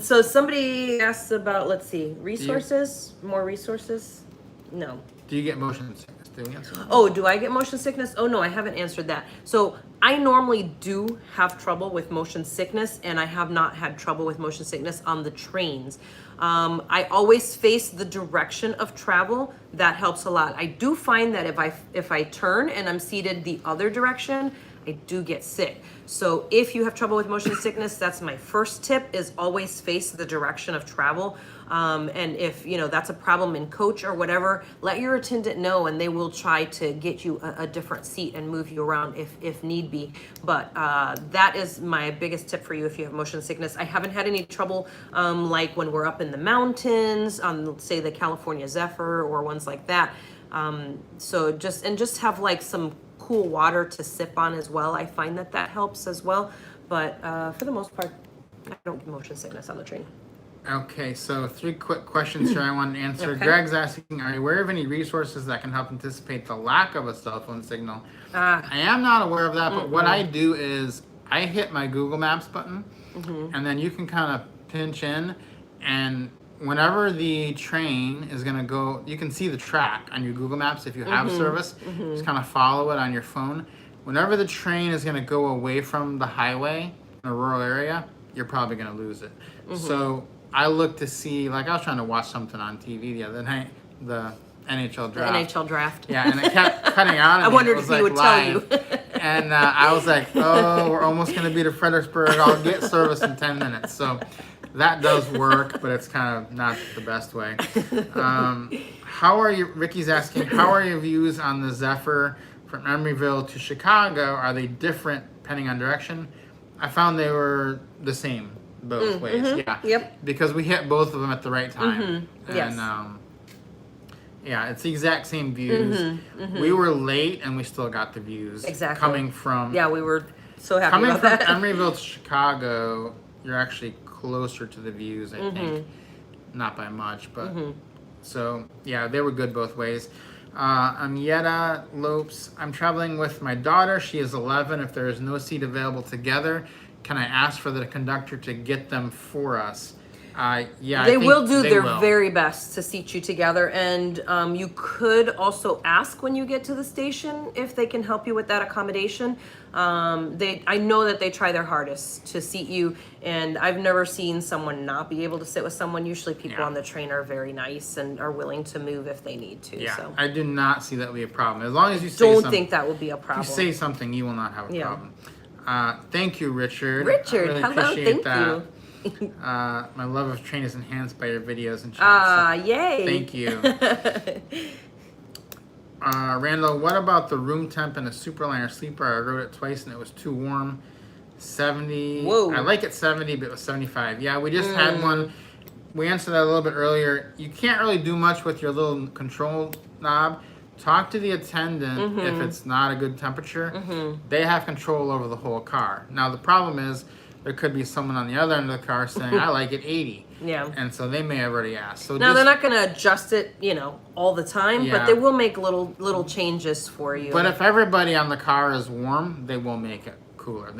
[SPEAKER 1] So somebody asked about, let's see, resources? More resources? No.
[SPEAKER 2] Do you get motion sickness? Do we answer that?
[SPEAKER 1] Oh, do I get motion sickness? Oh, no, I haven't answered that. So I normally do have trouble with motion sickness, and I have not had trouble with motion sickness on the trains. I always face the direction of travel. That helps a lot. I do find that if I turn and I'm seated the other direction, I do get sick. So if you have trouble with motion sickness, that's my first tip, is always face the direction of travel. And if that's a problem in coach or whatever, let your attendant know, and they will try to get you a different seat and move you around if need be. But that is my biggest tip for you if you have motion sickness. I haven't had any trouble like when we're up in the mountains on, say, the California Zephyr or ones like that. So just have like some cool water to sip on as well. I find that helps as well. But for the most part, I don't get motion sickness on the train.
[SPEAKER 2] Okay, so 3 quick questions here I want to answer.
[SPEAKER 1] Okay.
[SPEAKER 2] Greg's asking, are you aware of any resources that can help anticipate the lack of a cell phone signal? I am not aware of that, but what I do is I hit my Google Maps button, and then you can kind of pinch in, and whenever the train is going to go, you can see the track on your Google Maps if you have service. Just kind of follow it on your phone. Whenever the train is going to go away from the highway in a rural area, you're probably going to lose it. So I look to see, like I was trying to watch something on TV the other night, the NHL draft.
[SPEAKER 1] The NHL draft.
[SPEAKER 2] Yeah, and it kept cutting out.
[SPEAKER 1] I wondered if he would tell you.
[SPEAKER 2] And I was like, oh, we're almost going to be to Fredericksburg. I'll get service in 10 minutes. So that does work, but it's kind of not the best way. How are you, Ricky's asking, how are your views on the Zephyr from Emeryville to Chicago? Are they different depending on direction? I found they were the same both ways. Yeah.
[SPEAKER 1] Yep.
[SPEAKER 2] Because we hit both of them at the right time.
[SPEAKER 1] Yes.
[SPEAKER 2] And yeah, it's the exact same views. We were late and we still got the views.
[SPEAKER 1] Exactly.
[SPEAKER 2] Coming from
[SPEAKER 1] we were so happy
[SPEAKER 2] coming
[SPEAKER 1] about
[SPEAKER 2] from
[SPEAKER 1] that.
[SPEAKER 2] Emeryville to Chicago, you're actually closer to the views, I think. Not by much, but so yeah, they were good both ways. Amietta Lopes, I'm traveling with my daughter. She is 11. If there is no seat available together, can I ask for the conductor to get them for us? Yeah,
[SPEAKER 1] They will do their
[SPEAKER 2] will.
[SPEAKER 1] very best to seat you together, and you could also ask when you get to the station if they can help you with that accommodation. I know that they try their hardest to seat you, and I've never seen someone not be able to sit with someone. Usually people on the train are very nice and are willing to move if they need to.
[SPEAKER 2] Yeah,
[SPEAKER 1] So
[SPEAKER 2] I do not see that will be a problem. As long as you say
[SPEAKER 1] don't
[SPEAKER 2] something.
[SPEAKER 1] think that would be a
[SPEAKER 2] If
[SPEAKER 1] problem.
[SPEAKER 2] you say something, you will not have a problem. Thank you, Richard.
[SPEAKER 1] Richard,
[SPEAKER 2] I really
[SPEAKER 1] hello,
[SPEAKER 2] appreciate
[SPEAKER 1] thank
[SPEAKER 2] that.
[SPEAKER 1] you.
[SPEAKER 2] My love of train is enhanced by your videos and chat.
[SPEAKER 1] Yay.
[SPEAKER 2] Thank you. Randall, what about the room temp in a Superliner sleeper? I wrote it twice and it was too warm. 70.
[SPEAKER 1] Whoa.
[SPEAKER 2] I like it 70, but it was 75. Yeah, we just had one. We answered that a little bit earlier. You can't really do much with your little control knob. Talk to the attendant if it's not a good temperature. They have control over the whole car. Now, the problem is there could be someone on the other end of the car saying, I like it 80.
[SPEAKER 1] Yeah.
[SPEAKER 2] And so they may have already asked. So
[SPEAKER 1] Now, they're not going to adjust it, all the time,
[SPEAKER 2] Yeah.
[SPEAKER 1] but they will make little changes for you.
[SPEAKER 2] But if everybody on the car is warm, they will make it cooler.